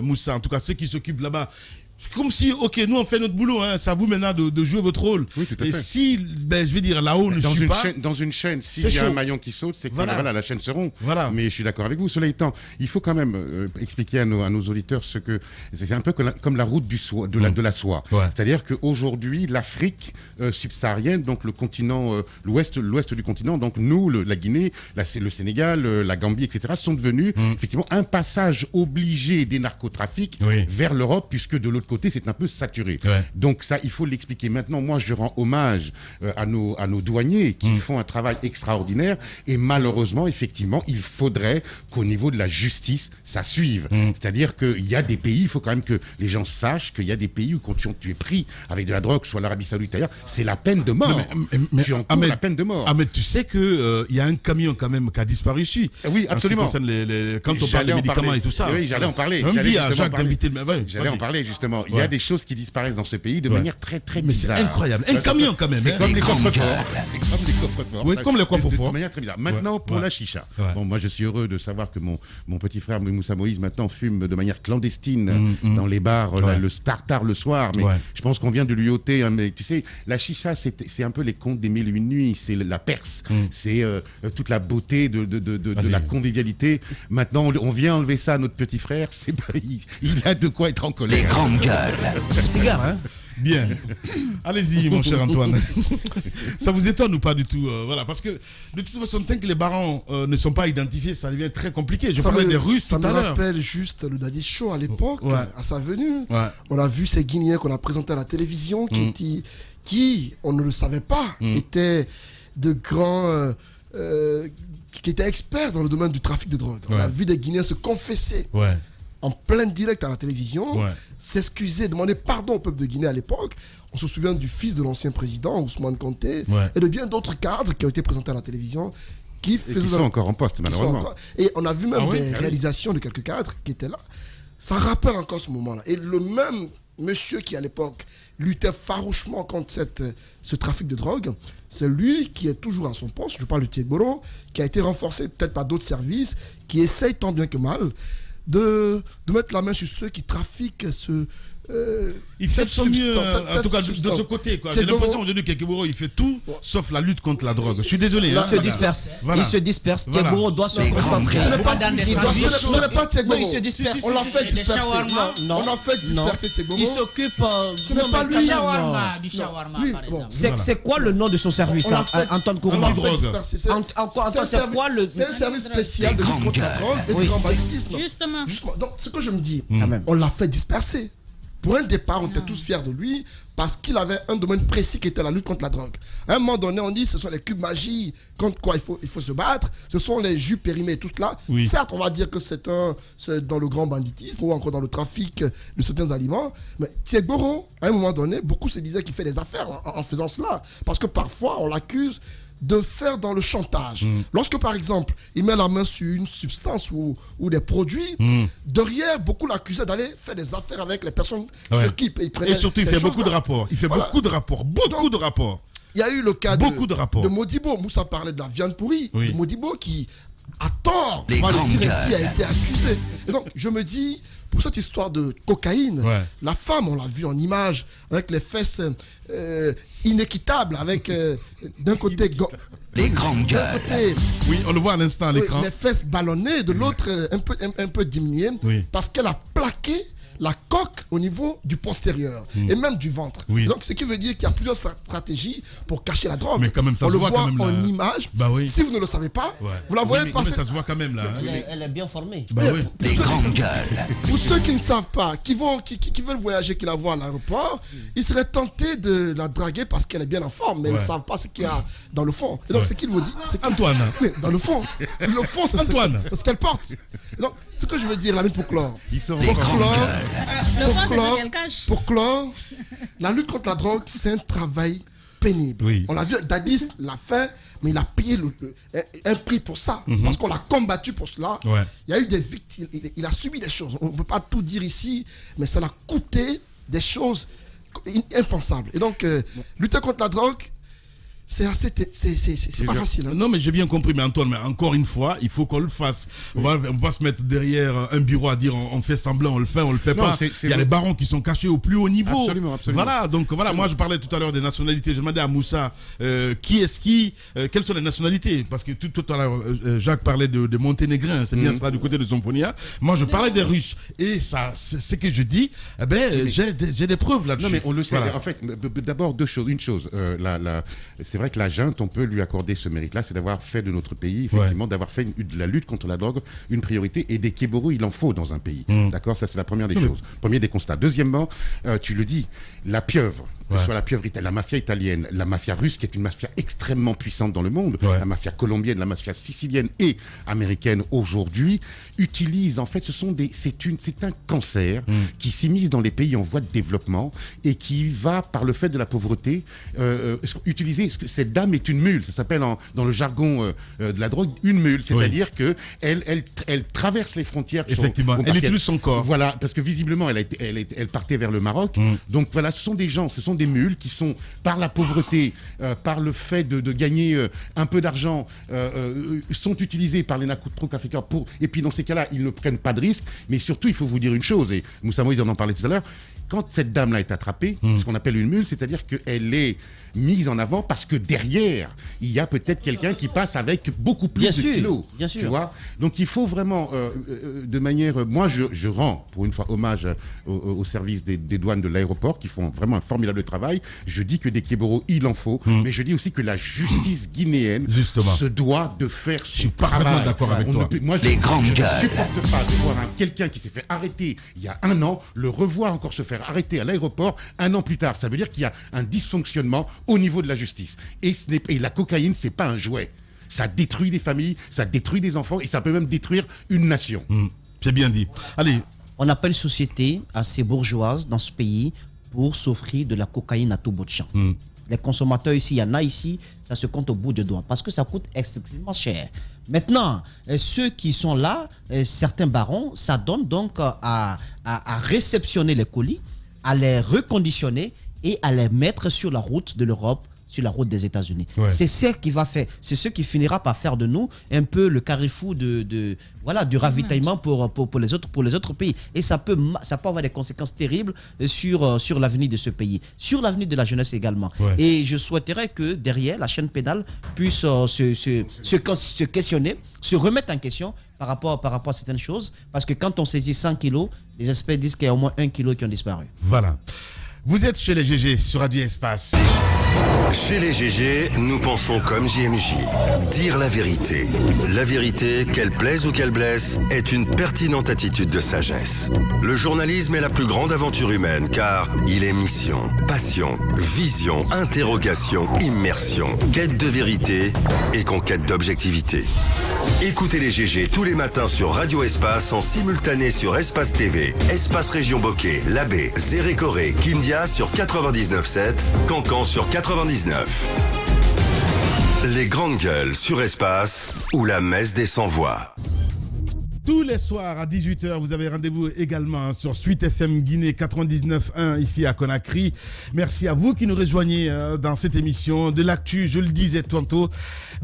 Moussa, en tout cas ceux qui s'occupent là-bas. Comme si, ok, nous on fait notre boulot, c'est à vous maintenant de jouer votre rôle. Oui, tout à fait. Et si, je veux dire, là-haut ne suit pas... Dans une chaîne, s'il y a un maillon qui saute, c'est que la chaîne se rompt. Mais je suis d'accord avec vous. Cela étant, il faut quand même expliquer à nos auditeurs ce que... C'est un peu comme la route de la soie. C'est-à-dire qu'aujourd'hui, l'Afrique subsaharienne, donc le continent, l'ouest du continent, donc nous, la Guinée, le Sénégal, la Gambie, etc., sont devenus effectivement un passage obligé des narcotrafics vers l'Europe, puisque de l'autre côté, c'est un peu saturé. Donc ça, il faut l'expliquer. Maintenant, moi, je rends hommage à nos douaniers qui font un travail extraordinaire et malheureusement, effectivement, il faudrait qu'au niveau de la justice, ça suive. C'est-à-dire qu'il y a des pays, il faut quand même que les gens sachent qu'il y a des pays où quand tu es pris avec de la drogue, soit l'Arabie Saoudite ailleurs, c'est la peine de mort. Tu encours la peine de mort. Ah, mais tu sais qu'il y a un camion quand même qui a disparu ici. Oui, absolument. Quand on parle des médicaments et tout ça. Oui, j'allais en parler. J'allais en parler, justement. Exactement. Il y a des choses qui disparaissent dans ce pays de manière très très bizarre. C'est incroyable. Un camion quand même. C'est comme les coffres-forts. C'est comme les coffres-forts. Oui, comme les coffres-forts. De manière très bizarre. Maintenant, pour la chicha. Bon, moi, je suis heureux de savoir que mon petit frère Moussa Moïse maintenant fume de manière clandestine dans les bars, le tard le soir. Mais je pense qu'on vient de lui ôter. Mais tu sais, la chicha, c'est un peu les contes des 1001 nuits. C'est la Perse. C'est toute la beauté de la convivialité. Maintenant, on vient enlever ça à notre petit frère. Il a de quoi être en colère. Les grandes gueules. Cigare, hein? Bien. Allez-y, mon cher Antoine. Ça vous étonne ou pas du tout voilà, parce que de toute façon, tant que les barons ne sont pas identifiés, ça devient très compliqué. Je parlais des Russes tout à l'heure. Ça me rappelle juste le Daddy Show à l'époque, à sa venue. On a vu ces Guinéens qu'on a présentés à la télévision qui, on ne le savait pas, étaient de grands... qui étaient experts dans le domaine du trafic de drogue. On a vu des Guinéens se confesser en plein direct à la télévision, s'excuser, demander pardon au peuple de Guinée à l'époque. On se souvient du fils de l'ancien président, Ousmane Kanté, et de bien d'autres cadres qui ont été présentés à la télévision qui sont encore en poste, malheureusement. Et on a vu même des réalisations de quelques cadres qui étaient là. Ça rappelle encore ce moment-là. Et le même monsieur qui, à l'époque, luttait farouchement contre ce trafic de drogue, c'est lui qui est toujours à son poste. Je parle de Tieboro, qui a été renforcé peut-être par d'autres services, qui essayent tant bien que mal de mettre la main sur ceux qui trafiquent il fait son mieux, en tout cas de ce côté. J'ai l'impression aujourd'hui que Tieboro, il fait tout sauf la lutte contre la drogue. Je suis désolé. Il se disperse. Il se disperse. Tieboro doit se concentrer. Ce n'est pas Tieboro. Il se disperse. On l'a fait disperser. On a fait disperser Tieboro. Il s'occupe. Ce n'est pas lui. Du shawarma, par exemple. C'est quoi le nom de son service, Antoine Kourma? C'est quoi le... C'est un service spécial de lutte contre la drogue et du grand banditisme. Justement. Donc, ce que je me dis, on l'a fait disperser. Pour un départ, on était tous fiers de lui parce qu'il avait un domaine précis qui était la lutte contre la drogue. À un moment donné, on dit ce sont les cubes magie contre quoi il faut se battre. Ce sont les jus périmés, tout cela. Certes, on va dire que c'est dans le grand banditisme ou encore dans le trafic de certains aliments. Mais Tieboro, à un moment donné, beaucoup se disaient qu'il fait des affaires en faisant cela. Parce que parfois, on l'accuse de faire dans le chantage. Lorsque, par exemple, il met la main sur une substance ou des produits, derrière, beaucoup l'accusaient d'aller faire des affaires avec les personnes sur qui il prenait. Et surtout, il fait beaucoup de rapports. Il fait beaucoup de rapports. Beaucoup de rapports. Il y a eu le cas de Modibo. Moussa parlait de la viande pourrie. De Modibo qui, à tort, on va le dire ici, a été accusé. Et donc, je me dis, pour cette histoire de cocaïne, la femme, on l'a vu en image, avec les fesses inéquitables, avec d'un côté... Les grandes gueules. Oui, on le voit à l'instant à l'écran. Les fesses ballonnées, de l'autre un peu diminuées, parce qu'elle a plaqué la coque au niveau du postérieur et même du ventre. Donc, ce qui veut dire qu'il y a plusieurs stratégies pour cacher la drogue. Mais quand même, ça on se le voit voit quand même en image. Si vous ne le savez pas, vous la voyez passer. Mais ça se voit quand même là. Elle est bien formée. Les grandes gueules. Pour ceux qui ne savent pas, qui veulent voyager, qui la voient à l'aéroport, ils seraient tentés de la draguer parce qu'elle est bien en forme, mais ils ne savent pas ce qu'il y a dans le fond. Et donc, ce qu'il vous dit, c'est Antoine. Mais dans le fond, c'est Antoine. C'est ce qu'elle porte. Et donc, ce que je veux dire, pour clore. Pour clore, la lutte contre la drogue, c'est un travail pénible. On l'a vu, Dadis l'a fait, mais il a payé un prix pour ça, parce qu'on l'a combattu pour cela. Il y a eu des victimes, il a subi des choses. On ne peut pas tout dire ici, mais ça l'a coûté des choses impensables. Et donc, lutter contre la drogue, c'est pas facile. Non, mais j'ai bien compris, mais Antoine, mais encore une fois, il faut qu'on le fasse. On va se mettre derrière un bureau à dire on fait semblant, on le fait pas. Il y a les barons qui sont cachés au plus haut niveau. Absolument. Voilà, donc voilà, moi je parlais tout à l'heure des nationalités. Je demandais à Moussa quelles sont les nationalités, parce que tout à l'heure Jacques parlait de Monténégrins, c'est bien cela du côté de Somponia. Moi je parlais des Russes, et ça, c'est ce que je dis. J'ai des preuves là-dessus. Non, mais on le sait. En fait, d'abord deux choses. Une chose, c'est vrai que la junte, on peut lui accorder ce mérite-là, c'est d'avoir fait de notre pays, effectivement, d'avoir fait de la lutte contre la drogue une priorité. Et des Tieboro, il en faut dans un pays. D'accord, ça c'est la première des choses. Premier des constats. Deuxièmement, tu le dis, la pieuvre. que ce soit la pieuvre italienne, la mafia italienne, la mafia russe, qui est une mafia extrêmement puissante dans le monde, la mafia colombienne, la mafia sicilienne et américaine aujourd'hui, utilisent, en fait, c'est un cancer qui s'immisce dans les pays en voie de développement et qui va, par le fait de la pauvreté, utiliser, cette dame est une mule, ça s'appelle dans le jargon de la drogue, une mule, c'est-à-dire que elle traverse les frontières. Effectivement, elle utilise son corps. Voilà, parce que visiblement, elle partait vers le Maroc. Donc voilà, ce sont des gens, ce sont des mules qui sont, par la pauvreté, par le fait de gagner un peu d'argent, sont utilisés par les narcotrafiquants et puis dans ces cas-là, ils ne prennent pas de risques. Mais surtout, il faut vous dire une chose, et Moussa Moïse en parlait tout à l'heure, quand cette dame-là est attrapée, ce qu'on appelle une mule, c'est-à-dire qu'elle est mise en avant parce que derrière, il y a peut-être quelqu'un qui passe avec beaucoup plus de kilos. Bien sûr. Tu vois. Donc il faut vraiment, de manière... Moi, je rends, pour une fois, hommage au service des douanes de l'aéroport, qui font vraiment un formidable travail. Je dis que des kéboros, il en faut, mais je dis aussi que la justice guinéenne se doit de faire son travail. Je suis parfaitement d'accord avec toi. Les grandes gueules. Je ne supporte pas de voir quelqu'un qui s'est fait arrêter il y a un an, le revoir encore se faire arrêter à l'aéroport un an plus tard. Ça veut dire qu'il y a un dysfonctionnement au niveau de la justice. Et la cocaïne, c'est pas un jouet. Ça détruit des familles, ça détruit des enfants et ça peut même détruire une nation. C'est bien dit. Allez. On n'a pas une société assez bourgeoise dans ce pays pour s'offrir de la cocaïne à tout bout de champ. Les consommateurs ici, il y en a ici, ça se compte au bout de doigts parce que ça coûte excessivement cher. Maintenant, ceux qui sont là, certains barons, ça donne donc à réceptionner les colis, à les reconditionner et à les mettre sur la route de l'Europe, sur la route des États-Unis. C'est ce qui va faire, c'est ce qui finira par faire de nous un peu le carrefour du ravitaillement pour les autres pays. Et ça peut avoir des conséquences terribles sur l'avenir de ce pays, sur l'avenir de la jeunesse également. Et je souhaiterais que derrière, la chaîne pénale puisse se questionner, se remettre en question par rapport à certaines choses. Parce que quand on saisit 100 kilos, les experts disent qu'il y a au moins 1 kilo qui ont disparu. Voilà. Vous êtes chez les GG sur Radio Espace. Chez les GG, nous pensons comme JMJ. Dire la vérité. La vérité, qu'elle plaise ou qu'elle blesse, est une pertinente attitude de sagesse. Le journalisme est la plus grande aventure humaine car il est mission, passion, vision, interrogation, immersion, quête de vérité et conquête d'objectivité. Écoutez les GG tous les matins sur Radio Espace en simultané sur Espace TV, Espace Région Bokeh, Labé, Zérékoré, Kindia sur 99.7, Cancan sur 99. Les grandes gueules sur Espace ou la messe des sans-voix. Tous les soirs à 18h, vous avez rendez-vous également sur Suite FM Guinée 99.1 ici à Conakry. Merci à vous qui nous rejoignez dans cette émission. De l'actu, je le disais tantôt,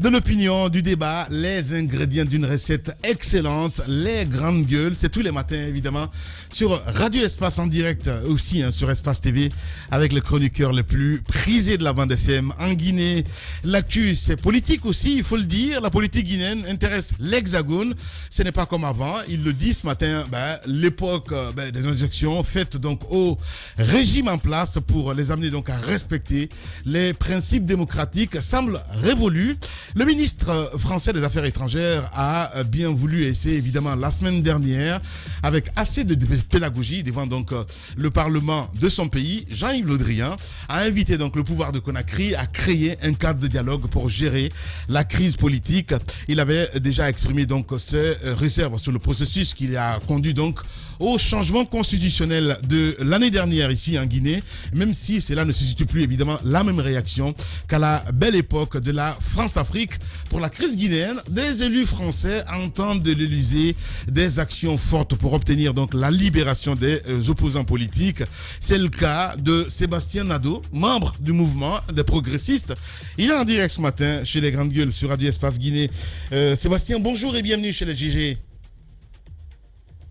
de l'opinion, du débat, les ingrédients d'une recette excellente, les grandes gueules. C'est tous les matins évidemment sur Radio Espace en direct aussi sur Espace TV avec les chroniqueurs les plus prisés de la bande FM en Guinée. L'actu, c'est politique aussi, il faut le dire. La politique guinéenne intéresse l'Hexagone. Ce n'est pas comme avant. Il le dit ce matin, l'époque des injections faites donc au régime en place pour les amener donc à respecter les principes démocratiques semble révolue. Le ministre français des Affaires étrangères a bien voulu essayer évidemment la semaine dernière avec assez de pédagogie devant donc le Parlement de son pays. Jean-Yves Le Drian a invité donc le pouvoir de Conakry à créer un cadre de dialogue pour gérer la crise politique. Il avait déjà exprimé donc ses réserves sur le processus qui a conduit donc au changement constitutionnel de l'année dernière ici en Guinée, même si cela ne suscite plus évidemment la même réaction qu'à la belle époque de la France-Afrique. Pour la crise guinéenne, des élus français entendent de l'Élysée des actions fortes pour obtenir donc la libération des opposants politiques. C'est le cas de Sébastien Nadeau, membre du mouvement des progressistes. Il est en direct ce matin chez les Grandes Gueules sur Radio Espace Guinée. Sébastien, bonjour et bienvenue chez les GG.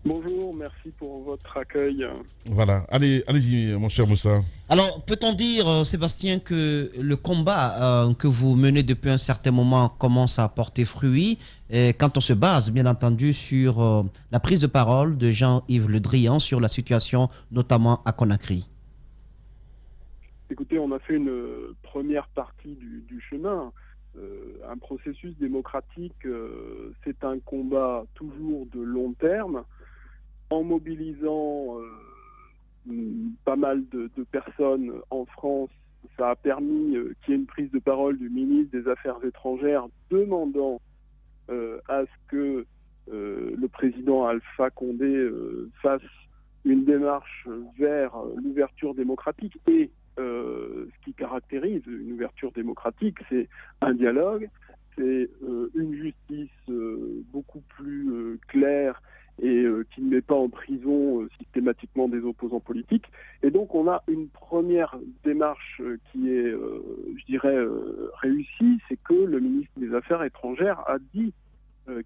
Bonjour, merci pour votre accueil. Voilà, allez-y mon cher Moussa. Alors, peut-on dire, Sébastien, que le combat que vous menez depuis un certain moment commence à porter fruit quand on se base, bien entendu, sur la prise de parole de Jean-Yves Le Drian sur la situation, notamment à Conakry? Écoutez, on a fait une première partie du chemin. Un processus démocratique, c'est un combat toujours de long terme, en mobilisant pas mal de personnes en France. Ça a permis qu'il y ait une prise de parole du ministre des Affaires étrangères demandant à ce que le président Alpha Condé fasse une démarche vers l'ouverture démocratique. Et ce qui caractérise une ouverture démocratique, c'est un dialogue, c'est une justice beaucoup plus claire et qui ne met pas en prison systématiquement des opposants politiques. Et donc on a une première démarche qui est, je dirais, réussie, c'est que le ministre des Affaires étrangères a dit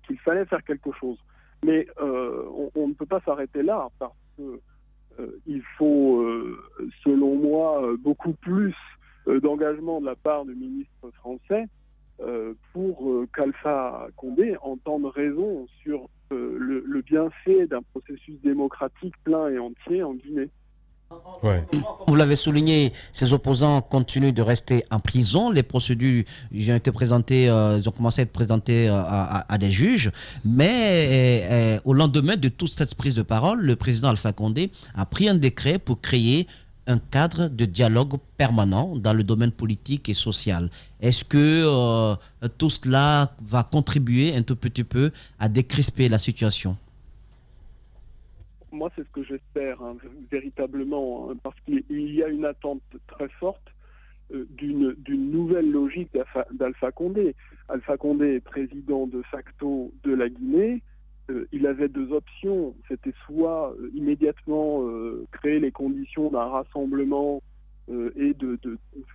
qu'il fallait faire quelque chose. Mais on ne peut pas s'arrêter là, parce que il faut, selon moi, beaucoup plus d'engagement de la part du ministre français pour qu'Alpha Condé entende raison sur le bienfait d'un processus démocratique plein et entier en Guinée. Ouais. Vous l'avez souligné, ces opposants continuent de rester en prison. Les procédures ont été présentées, ils ont commencé à être présentées à des juges. Mais au lendemain de toute cette prise de parole, le président Alpha Condé a pris un décret pour créer un cadre de dialogue permanent dans le domaine politique et social. Est-ce que tout cela va contribuer un tout petit peu à décrisper la situation ? Moi, c'est ce que j'espère, véritablement, parce qu'il y a une attente très forte d'une nouvelle logique d'Alpha Condé. Alpha Condé est président de facto de la Guinée. Il avait deux options. C'était soit immédiatement créer les conditions d'un rassemblement et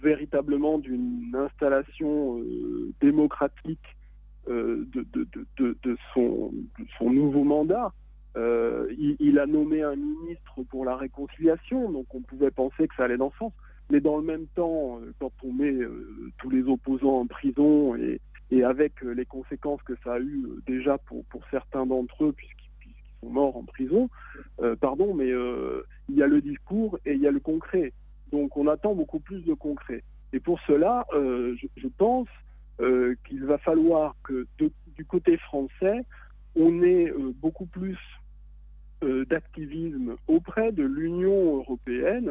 véritablement d'une installation démocratique de son nouveau mandat. Il a nommé un ministre pour la réconciliation, donc on pouvait penser que ça allait dans ce sens. Mais dans le même temps, quand on met tous les opposants en prison et avec les conséquences que ça a eu déjà pour certains d'entre eux, puisqu'ils sont morts en prison, mais il y a le discours et il y a le concret. Donc on attend beaucoup plus de concret. Et pour cela, je pense qu'il va falloir que du côté français, on ait beaucoup plus d'activisme auprès de l'Union européenne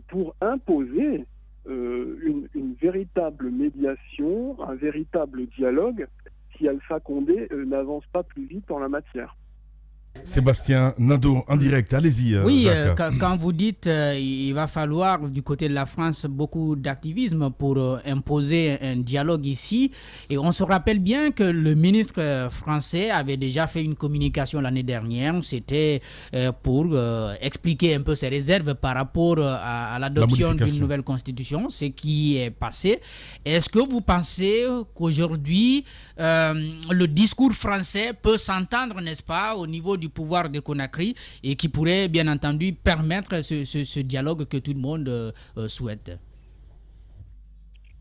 pour imposer une véritable médiation, un véritable dialogue si Alpha Condé n'avance pas plus vite en la matière. Sébastien Nadeau, en direct, allez-y. Oui, quand vous dites il va falloir du côté de la France beaucoup d'activisme pour imposer un dialogue ici, et on se rappelle bien que le ministre français avait déjà fait une communication l'année dernière, c'était pour expliquer un peu ses réserves par rapport à l'adoption d'une nouvelle constitution, ce qui est passé. Est-ce que vous pensez qu'aujourd'hui le discours français peut s'entendre, n'est-ce pas, au niveau du pouvoir de Conakry, et qui pourrait bien entendu permettre ce dialogue que tout le monde souhaite?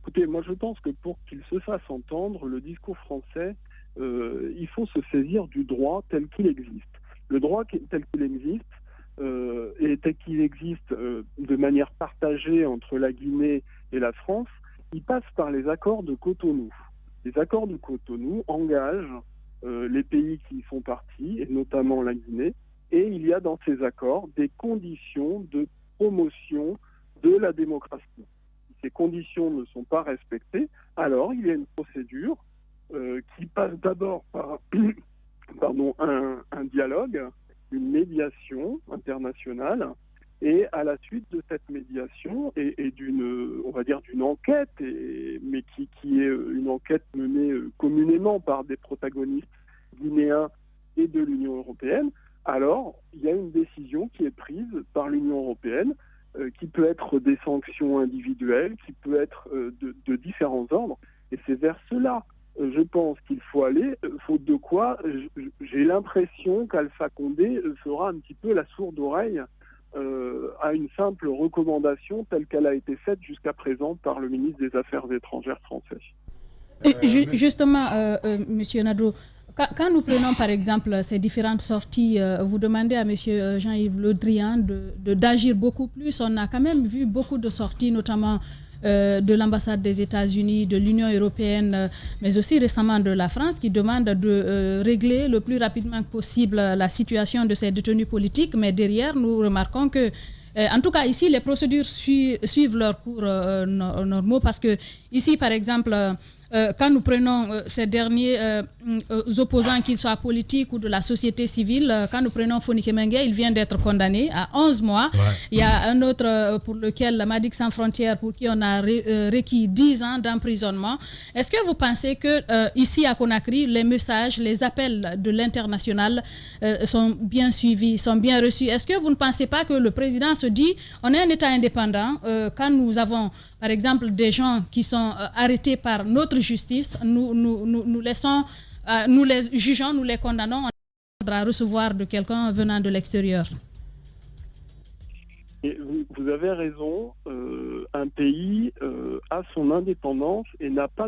Écoutez, moi je pense que pour qu'il se fasse entendre, le discours français, il faut se saisir du droit tel qu'il existe. Le droit tel qu'il existe, et tel qu'il existe de manière partagée entre la Guinée et la France, il passe par les accords de Cotonou. Les accords de Cotonou engagent les pays qui y font partie, et notamment la Guinée, et il y a dans ces accords des conditions de promotion de la démocratie. Si ces conditions ne sont pas respectées, alors il y a une procédure qui passe d'abord par un dialogue, une médiation internationale, et à la suite de cette médiation et d'une enquête, mais qui est une enquête menée communément par des protagonistes guinéens et de l'Union européenne, alors il y a une décision qui est prise par l'Union européenne, qui peut être des sanctions individuelles, qui peut être de différents ordres, et c'est vers cela, je pense qu'il faut aller, faute de quoi, j'ai l'impression qu'Alpha Condé fera un petit peu la sourde oreille à une simple recommandation telle qu'elle a été faite jusqu'à présent par le ministre des Affaires étrangères français. Justement, Monsieur Nadeau, quand nous prenons par exemple ces différentes sorties, vous demandez à Monsieur Jean-Yves Le Drian d'agir beaucoup plus. On a quand même vu beaucoup de sorties, notamment de l'ambassade des États-Unis, de l'Union européenne, mais aussi récemment de la France, qui demandent de régler le plus rapidement possible la situation de ces détenus politiques. Mais derrière, nous remarquons que en tout cas, ici, les procédures suivent leur cours normaux parce que ici, par exemple, quand nous prenons ces derniers opposants, qu'ils soient politiques ou de la société civile, quand nous prenons Fonike Mengue, il vient d'être condamné à 11 mois. Ouais. Il y a un autre pour lequel, la Madic Sans Frontières, pour qui on a requis 10 ans d'emprisonnement. Est-ce que vous pensez que ici à Conakry, les messages, les appels de l'international sont bien suivis, sont bien reçus? Est-ce que vous ne pensez pas que le président se dit, on est un État indépendant, quand nous avons, par exemple, des gens qui sont arrêtés par notre justice, nous laissons, nous les jugeons, nous les condamnons, on devra recevoir de quelqu'un venant de l'extérieur. Et vous avez raison, un pays a son indépendance et n'a pas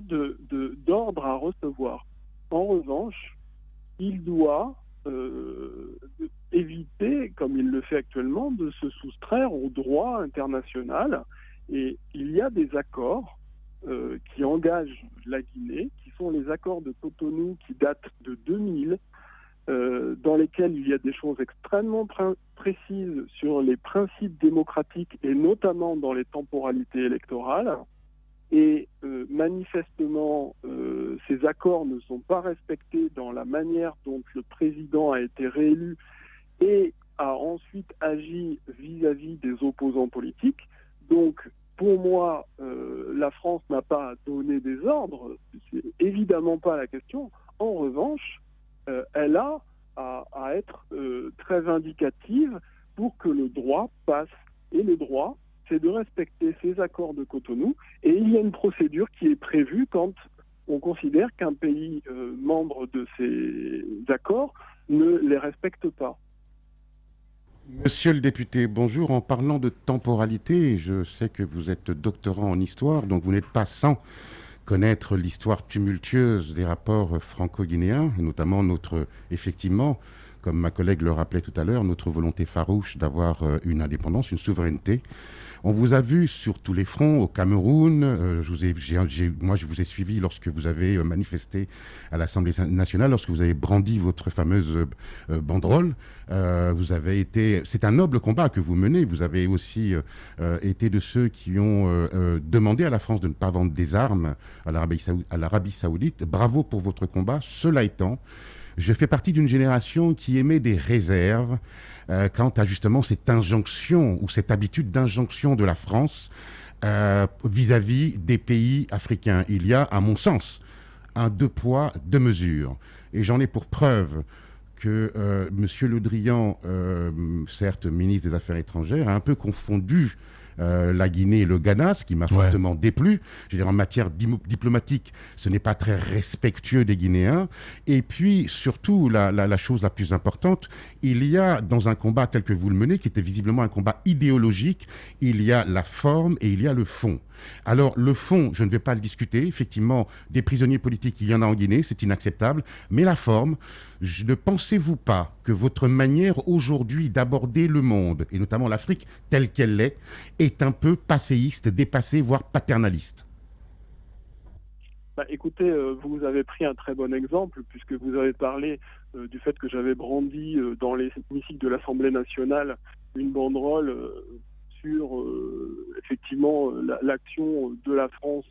d'ordre à recevoir. En revanche, il doit éviter, comme il le fait actuellement, de se soustraire au droit international. Et il y a des accords qui engagent la Guinée, qui sont les accords de Cotonou qui datent de 2000, dans lesquels il y a des choses extrêmement précises sur les principes démocratiques et notamment dans les temporalités électorales. Et manifestement, ces accords ne sont pas respectés dans la manière dont le président a été réélu et a ensuite agi vis-à-vis des opposants politiques. Donc, pour moi, la France n'a pas donné des ordres, c'est évidemment pas la question. En revanche, elle a à être très vindicative pour que le droit passe. Et le droit, c'est de respecter ces accords de Cotonou. Et il y a une procédure qui est prévue quand on considère qu'un pays membre de ces accords ne les respecte pas. Monsieur le député, bonjour. En parlant de temporalité, je sais que vous êtes doctorant en histoire, donc vous n'êtes pas sans connaître l'histoire tumultueuse des rapports franco-guinéens, et notamment effectivement, comme ma collègue le rappelait tout à l'heure, notre volonté farouche d'avoir une indépendance, une souveraineté. On vous a vu sur tous les fronts, au Cameroun. Moi, je vous ai suivi lorsque vous avez manifesté à l'Assemblée nationale, lorsque vous avez brandi votre fameuse banderole. C'est un noble combat que vous menez. Vous avez aussi été de ceux qui ont demandé à la France de ne pas vendre des armes à l'Arabie Saoudite. Bravo pour votre combat. Cela étant, je fais partie d'une génération qui émet des réserves quant à justement cette injonction ou cette habitude d'injonction de la France vis-à-vis des pays africains. Il y a, à mon sens, un deux poids, deux mesures. Et j'en ai pour preuve que M. Le Drian, certes ministre des Affaires étrangères, a un peu confondu la Guinée et le Ghana, ce qui m'a fortement déplu. Je veux dire, en matière diplomatique, ce n'est pas très respectueux des Guinéens. Et puis, surtout, la chose la plus importante, il y a, dans un combat tel que vous le menez, qui était visiblement un combat idéologique, il y a la forme et il y a le fond. Alors, le fond, je ne vais pas le discuter. Effectivement, des prisonniers politiques, il y en a en Guinée, c'est inacceptable. Mais la forme, ne pensez-vous pas que votre manière aujourd'hui d'aborder le monde, et notamment l'Afrique telle qu'elle l'est, est un peu passéiste, dépassée, voire paternaliste? Écoutez, vous avez pris un très bon exemple, puisque vous avez parlé du fait que j'avais brandi dans l'hémicycle de l'Assemblée nationale une banderole sur effectivement l'action de la France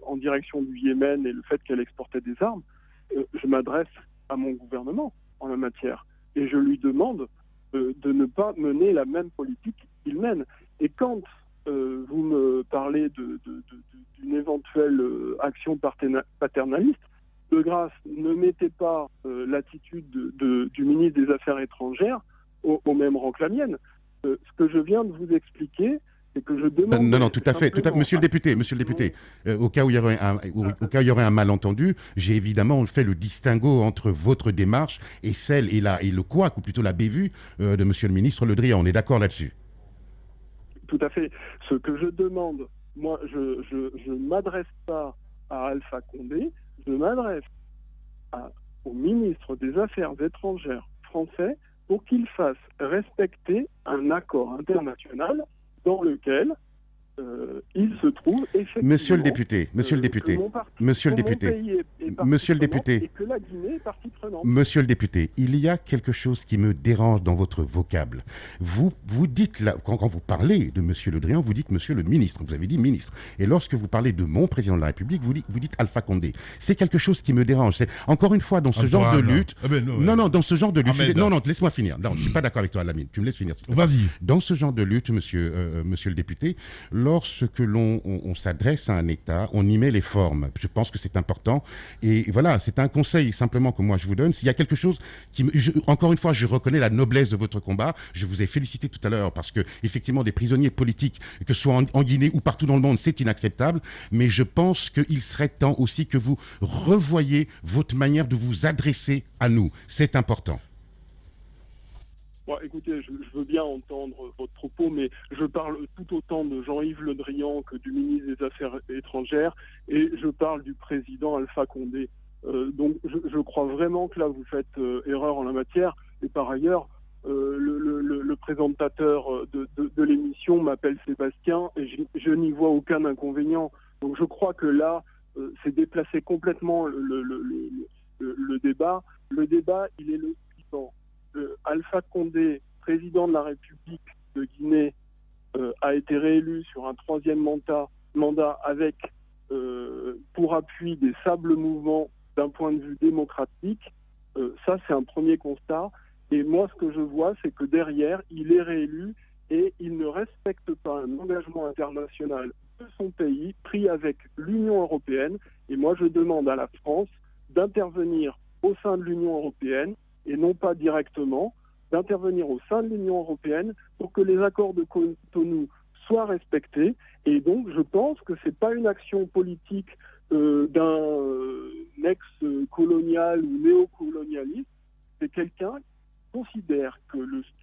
en direction du Yémen et le fait qu'elle exportait des armes. Je m'adresse à mon gouvernement en la matière et je lui demande de ne pas mener la même politique qu'il mène. Et quand vous me parlez d'une éventuelle action paternaliste, de grâce, ne mettez pas l'attitude du ministre des Affaires étrangères au même rang que la mienne. Ce que je viens de vous expliquer, c'est que je demande... Non, tout à fait. Monsieur le député, au cas où il y aurait un malentendu, j'ai évidemment fait le distinguo entre votre démarche et celle et le couac, ou plutôt la bévue de monsieur le ministre Le Drian. On est d'accord là-dessus? Tout à fait. Ce que je demande, moi, je ne m'adresse pas à Alpha Condé, je m'adresse au ministre des Affaires étrangères français pour qu'il fasse respecter un accord international dans lequel il se trouve effectivement... Monsieur le député, et que la Guinée est partie prenante. Monsieur le député, il y a quelque chose qui me dérange dans votre vocable. Vous dites, là, quand vous parlez de Monsieur Le Drian, vous dites Monsieur le ministre, vous avez dit ministre. Et lorsque vous parlez de mon président de la République, vous dites Alpha Condé. C'est quelque chose qui me dérange. C'est, encore une fois, dans ce genre de lutte... dans ce genre de lutte... Non, laisse-moi finir. Non, je ne suis pas d'accord avec toi, Lamine. Tu me laisses finir. Vas-y. Dans ce genre de lutte, monsieur le député, lorsque on s'adresse à un État, on y met les formes. Je pense que c'est important. Et voilà, c'est un conseil simplement que moi je vous donne. S'il y a quelque chose encore une fois, je reconnais la noblesse de votre combat. Je vous ai félicité tout à l'heure parce que effectivement, des prisonniers politiques, que ce soit en Guinée ou partout dans le monde, c'est inacceptable. Mais je pense qu'il serait temps aussi que vous revoyiez votre manière de vous adresser à nous. C'est important. Bon, écoutez, je veux bien entendre votre propos, mais je parle tout autant de Jean-Yves Le Drian que du ministre des Affaires étrangères, et je parle du président Alpha Condé. Donc je crois vraiment que là vous faites erreur en la matière, et par ailleurs, le présentateur de l'émission m'appelle Sébastien, et je n'y vois aucun inconvénient. Donc je crois que là, c'est déplacer complètement le débat. Le débat, il est le suivant. Alpha Condé, président de la République de Guinée, a été réélu sur un 3e mandat avec pour appui des sables mouvants d'un point de vue démocratique. Ça, c'est un premier constat. Et moi, ce que je vois, c'est que derrière, il est réélu et il ne respecte pas un engagement international de son pays pris avec l'Union européenne. Et moi, je demande à la France d'intervenir au sein de l'Union européenne et non pas directement, d'intervenir au sein de l'Union européenne pour que les accords de Cotonou soient respectés. Et donc, je pense que ce n'est pas une action politique d'un ex-colonial ou néocolonialiste, c'est quelqu'un qui considère que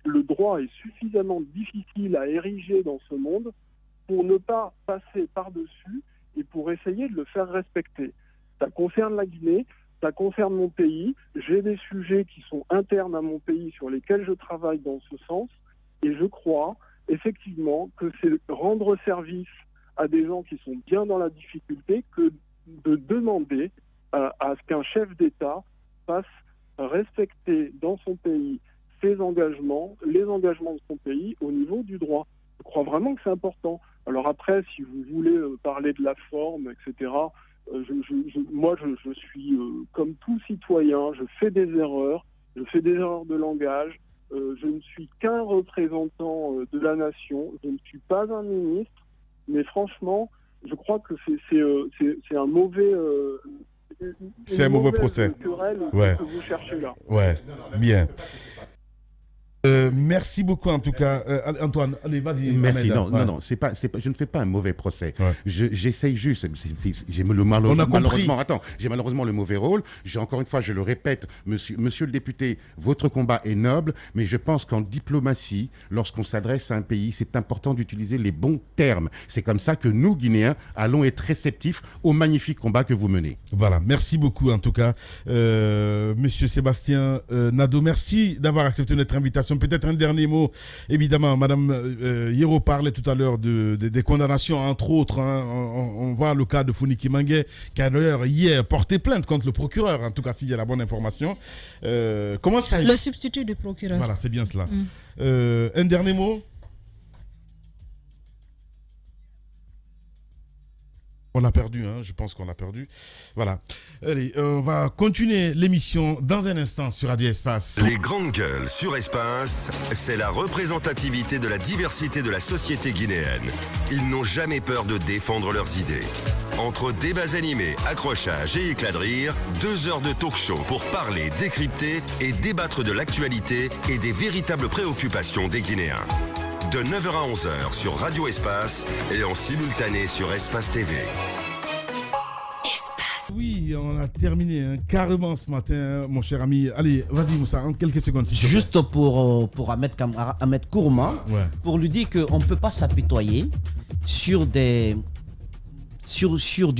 le droit est suffisamment difficile à ériger dans ce monde pour ne pas passer par-dessus et pour essayer de le faire respecter. Ça concerne la Guinée, ça concerne mon pays. J'ai des sujets qui sont internes à mon pays sur lesquels je travaille dans ce sens. Et je crois effectivement que c'est rendre service à des gens qui sont bien dans la difficulté que de demander à ce qu'un chef d'État fasse respecter dans son pays ses engagements, les engagements de son pays au niveau du droit. Je crois vraiment que c'est important. Alors après, si vous voulez parler de la forme, etc., moi, je suis comme tout citoyen, je fais des erreurs de langage, je ne suis qu'un représentant de la nation, je ne suis pas un ministre, mais franchement, je crois que c'est un mauvais... c'est un mauvais procès. Que vous cherchez là. Ouais, bien. Merci beaucoup en tout cas, Antoine. Allez, vas-y. Merci. Non, c'est pas, je ne fais pas un mauvais procès. Ouais. J'essaye juste. J'ai malheureusement le mauvais rôle. Encore une fois, je le répète, monsieur le député, votre combat est noble, mais je pense qu'en diplomatie, lorsqu'on s'adresse à un pays, c'est important d'utiliser les bons termes. C'est comme ça que nous, Guinéens, allons être réceptifs au magnifique combat que vous menez. Voilà. Merci beaucoup en tout cas, monsieur Sébastien Nadeau. Merci d'avoir accepté notre invitation. Peut-être un dernier mot. Évidemment, Madame Yero parlait tout à l'heure des condamnations, entre autres. Hein. On voit le cas de Founiki Mangué, qui a d'ailleurs hier porté plainte contre le procureur, en tout cas s'il y a la bonne information. Comment ça... Le substitut du procureur. Voilà, c'est bien cela. Un dernier mot. On l'a perdu, hein, je pense qu'on l'a perdu. Voilà. Allez, on va continuer l'émission dans un instant sur Radio Espace. Les grandes gueules sur Espace, c'est la représentativité de la diversité de la société guinéenne. Ils n'ont jamais peur de défendre leurs idées. Entre débats animés, accrochages et éclats de rire, 2 heures de talk show pour parler, décrypter et débattre de l'actualité et des véritables préoccupations des Guinéens. De 9h à 11h sur Radio Espace et en simultané sur Espace TV. Espace. Oui, on a terminé carrément ce matin, mon cher ami. Allez, vas-y Moussa, en quelques secondes. Juste pour Ahmed Kourma, pour lui dire qu'on ne peut pas s'apitoyer sur du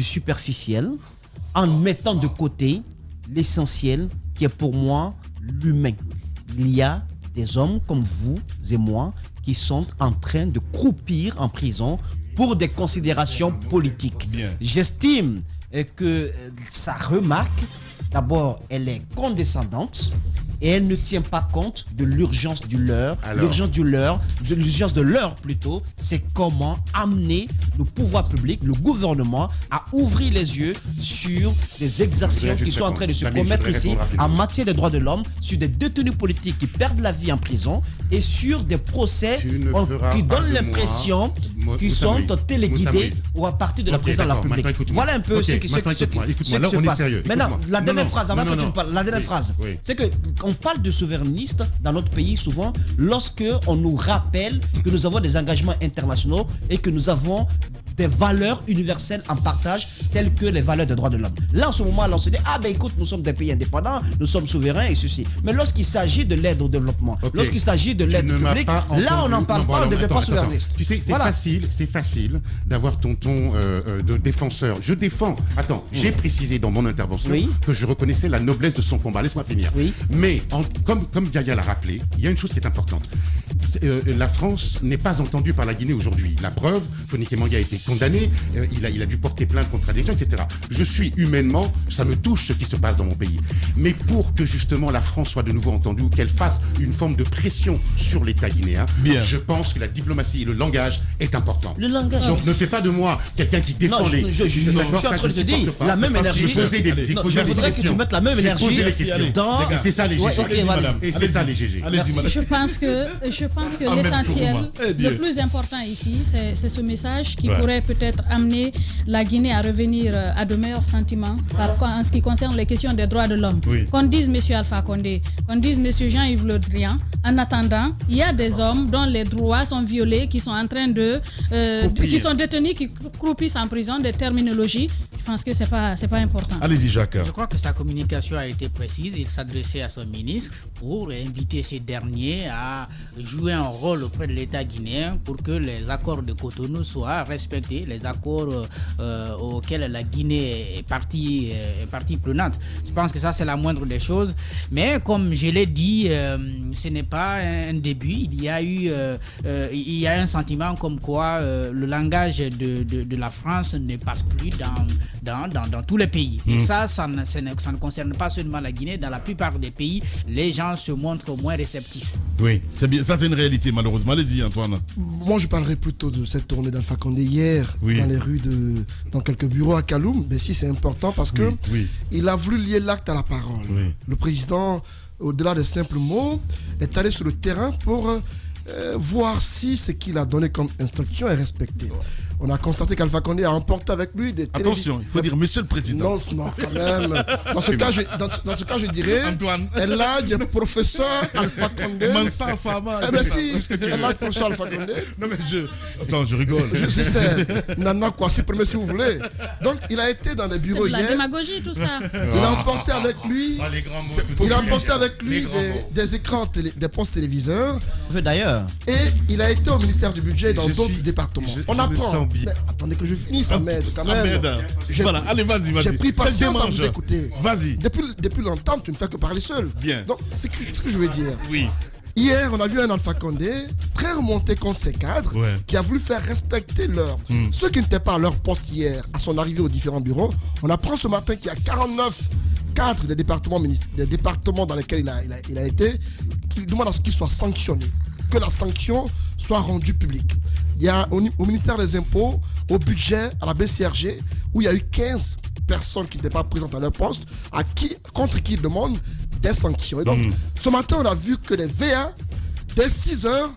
superficiel en mettant de côté l'essentiel qui est pour moi l'humain. Il y a des hommes comme vous et moi qui sont en train de croupir en prison pour des considérations politiques. J'estime que sa remarque, d'abord, elle est condescendante et elle ne tient pas compte de l'urgence de l'heure. L'urgence de l'heure plutôt, c'est comment amener le pouvoir public, le gouvernement, à ouvrir les yeux sur des exactions qui sont en train de se commettre ici en matière des droits de l'homme, sur des détenus politiques qui perdent la vie en prison et sur des procès qui donnent l'impression qu'ils sont téléguidés ou à partir de la présidence de la République. Voilà un peu ce qui se passe. Maintenant, la dernière phrase, avant que tu me parles, la dernière phrase, c'est que on parle de souverainistes dans notre pays souvent lorsque on nous rappelle que nous avons des engagements internationaux et que nous avons des valeurs universelles en partage telles que les valeurs des droits de l'homme. Là, en ce moment, on se dit, écoute, nous sommes des pays indépendants, nous sommes souverains et ceci. Mais lorsqu'il s'agit de l'aide au développement, lorsqu'il s'agit de l'aide publique, là, on n'en parle pas, on ne devient pas souverainiste. Tu sais, c'est facile d'avoir ton ton de défenseur. Je défends. Attends, j'ai précisé dans mon intervention que je reconnaissais la noblesse de son combat. Laisse-moi finir. Mais, comme Diaga l'a rappelé, il y a une chose qui est importante. La France n'est pas entendue par la Guinée aujourd'hui. La preuve, Fonikè Menga a été condamné, il a dû porter plainte contre des gens, etc. Je suis humainement, ça me touche ce qui se passe dans mon pays. Mais pour que justement la France soit de nouveau entendue, qu'elle fasse une forme de pression sur l'État guinéen, je pense que la diplomatie et le langage est important. Le langage. Donc ne fais pas de moi quelqu'un qui défend les... Je suis en train de te dire, la même énergie. Je voudrais que tu mettes la même énergie dans... C'est ça les GG. Et c'est ça les GG. Je pense que l'essentiel, le plus important ici, c'est ce message qui pourrait peut-être amener la Guinée à revenir à de meilleurs sentiments en ce qui concerne les questions des droits de l'homme. Qu'on dise M. Alpha Condé, qu'on dise M. Jean-Yves Le Drian, en attendant, il y a des hommes dont les droits sont violés, qui sont en train de... qui sont détenus, qui croupissent en prison, des terminologies. Je pense que c'est pas important. Allez-y, Jacques. Je crois que sa communication a été précise. Il s'adressait à son ministre pour inviter ces derniers à jouer un rôle auprès de l'État guinéen pour que les accords de Cotonou soient respectés, les accords auxquels la Guinée est partie prenante. Je pense que ça, c'est la moindre des choses. Mais comme je l'ai dit, ce n'est pas un début. Il y a un sentiment comme quoi le langage de la France ne passe plus dans tous les pays. Et ça ne concerne pas seulement la Guinée. Dans la plupart des pays, les gens se montrent moins réceptifs. Oui, c'est bien. Ça, c'est une réalité, malheureusement. Allez-y, Antoine. Moi, je parlerai plutôt de cette tournée d'Alpha Condé hier dans les rues dans quelques bureaux à Kaloum. Mais si, c'est important parce que il a voulu lier l'acte à la parole. Le président, au-delà des simples mots, est allé sur le terrain pour voir si ce qu'il a donné comme instruction est respecté. On a constaté qu'Alpha Condé a emporté avec lui des Attention, il faut dire Monsieur le Président. Non, quand même. Dans ce cas, je dirais Antoine. Elle a du professeur Alpha Condé. Mansa Fama. Eh bien si, elle a du professeur Alpha Condé. Non mais Attends, je rigole. Je sais. Nana quoi, si vous voulez. Donc, il a été dans les bureaux hier. La démagogie, tout ça. Il a emporté avec lui... Il a emporté avec lui des écrans, des postes téléviseurs. D'ailleurs. Et il a été au ministère du Budget dans d'autres départements. On apprend. Mais attendez que je finisse, Ahmed, quand même. Voilà, allez, vas-y. J'ai pris patience à vous écouter. Vas-y. Depuis longtemps, tu ne fais que parler seul. Bien. Donc, c'est ce que je veux dire. Oui. Hier, on a vu un Alpha Condé très remonté contre ses cadres qui a voulu faire respecter l'heure. Ceux qui n'étaient pas à leur poste hier, à son arrivée aux différents bureaux, on apprend ce matin qu'il y a 49 cadres des départements dans lesquels il a été, qui demandent à ce qu'il soit sanctionné, que la sanction soit rendue publique. Il y a au ministère des Impôts, au budget, à la BCRG, où il y a eu 15 personnes qui n'étaient pas présentes à leur poste, contre qui ils demandent des sanctions. Et donc, ce matin, on a vu que les VA, dès 6 heures,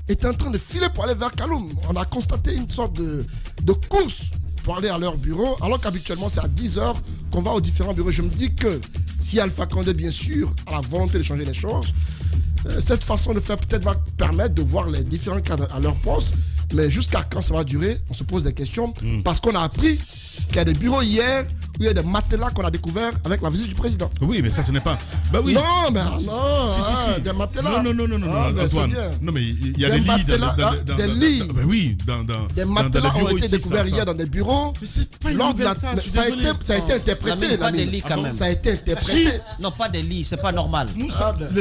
étaient en train de filer pour aller vers Kaloum. On a constaté une sorte de course pour aller à leur bureau, alors qu'habituellement, c'est à 10 heures qu'on va aux différents bureaux. Je me dis que si Alpha Condé, bien sûr, a la volonté de changer les choses, cette façon de faire peut-être va permettre de voir les différents cadres à leur poste. Mais jusqu'à quand ça va durer, on se pose des questions. Parce qu'on a appris qu'il y a des bureaux hier où il y a des matelas qu'on a découverts avec la visite du président. Oui, mais ça, ce n'est pas. Bah oui. Non, mais non, des matelas. Non, Antoine. Non, mais il y a des lits. Des lits. Bah oui, des matelas ont été découverts hier dans des bureaux. Ça a été interprété. Pas des lits quand même. Ça a été interprété. Non, pas des lits, c'est pas normal.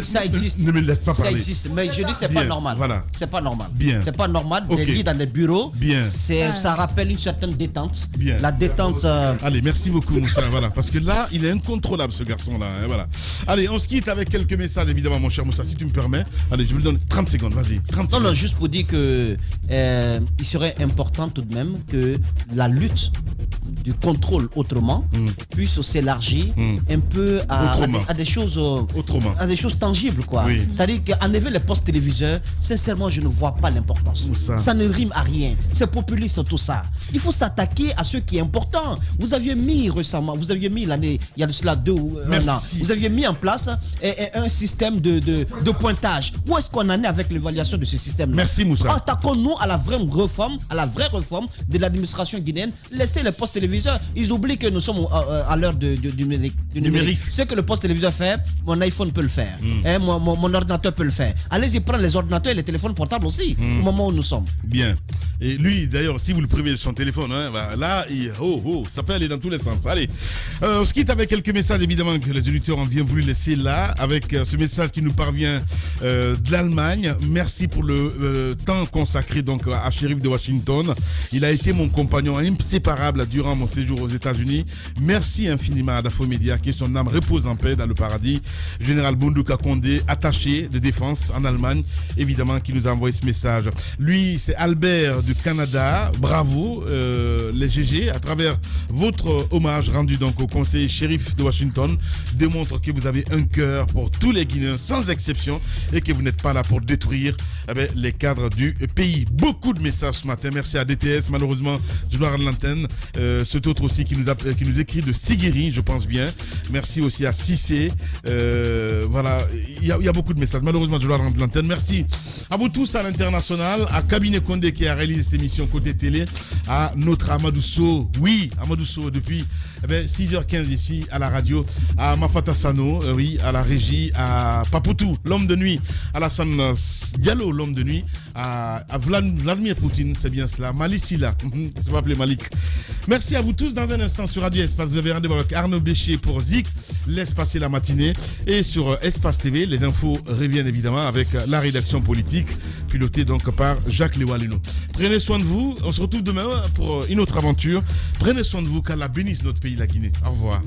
Ça existe. Ne me laisse pas parler. Ça existe, mais je dis c'est pas normal. Voilà. C'est pas normal. Bien. C'est pas normal. Des lits dans des bureaux. Bien. Ça rappelle une certaine détente. Bien. La détente. Allez, merci beaucoup Moussa. Voilà, parce que là, il est incontrôlable ce garçon-là. Hein, voilà. Allez, on se quitte avec quelques messages évidemment, mon cher Moussa, si tu me permets. Allez, je vous donne 30 secondes. Vas-y. 30 secondes. Non, juste pour dire que il serait important tout de même que la lutte du contrôle autrement puisse s'élargir un peu à des choses à des choses tangibles quoi. Oui. C'est-à-dire qu'enlever les postes téléviseurs, sincèrement je ne vois pas l'importance. Ça ne rime à rien. C'est populiste tout ça. Il faut s'attaquer à ce qui est important. Vous aviez mis récemment, l'année, il y a de cela 2 ou 1 an, vous aviez mis en place un système de pointage. Où est-ce qu'on en est avec l'évaluation de ce système-là? Merci Moussa. Attaquons-nous à la vraie réforme de l'administration guinéenne. Laissez les postes téléviseurs. Ils oublient que nous sommes à l'heure du numérique. Ce que le poste téléviseur fait, mon iPhone peut le faire. Mon ordinateur peut le faire. Allez-y prendre les ordinateurs et les téléphones portables aussi, au moment où nous sommes. Bien. Et lui, d'ailleurs, si vous le privez de son téléphone, hein, bah, là, ça peut aller dans tous les sens. Allez, on se quitte avec quelques messages, évidemment, que les auditeurs ont bien voulu laisser là, avec ce message qui nous parvient de l'Allemagne. Merci pour le temps consacré donc à Shérif de Washington. Il a été mon compagnon inséparable durant mon séjour aux États-Unis. Merci infiniment à Dafo Média, que son âme repose en paix dans le paradis. Général Bundouka Condé, attaché de défense en Allemagne, évidemment, qui nous a envoyé ce message. Lui, c'est Albert du Canada. Bravo, les GG, à travers votre hommage rendu donc au conseiller shérif de Washington, démontre que vous avez un cœur pour tous les Guinéens, sans exception, et que vous n'êtes pas là pour détruire les cadres du pays. Beaucoup de messages ce matin. Merci à DTS. Malheureusement, je dois rendre l'antenne. Cet autre aussi qui nous écrit de Sigiri, je pense bien. Merci aussi à Cissé. Voilà, il y a beaucoup de messages. Malheureusement, je dois rendre l'antenne. Merci à vous tous à l'international, à Cabinet Condé qui a réalisé cette émission côté télé, à notre Amadou Sow. Oui, Amadou Sow depuis 6h15 ici à la radio, à Mafata Sano, oui, à la régie, à Papoutou, l'homme de nuit, à Alassane Diallo, l'homme de nuit, à Vladimir Poutine, c'est bien cela, Malisila, je vais appeler Malik. Merci à vous tous. Dans un instant sur Radio Espace, vous avez rendez-vous avec Arnaud Bécher pour Zik, laisse passer la matinée, et sur Espace TV, les infos reviennent évidemment avec la rédaction politique, pilotée donc par Jacques Lewalino. Prenez soin de vous, on se retrouve demain pour une autre aventure. Prenez soin de vous, qu'Allah bénisse notre pays, la Guinée. Au revoir.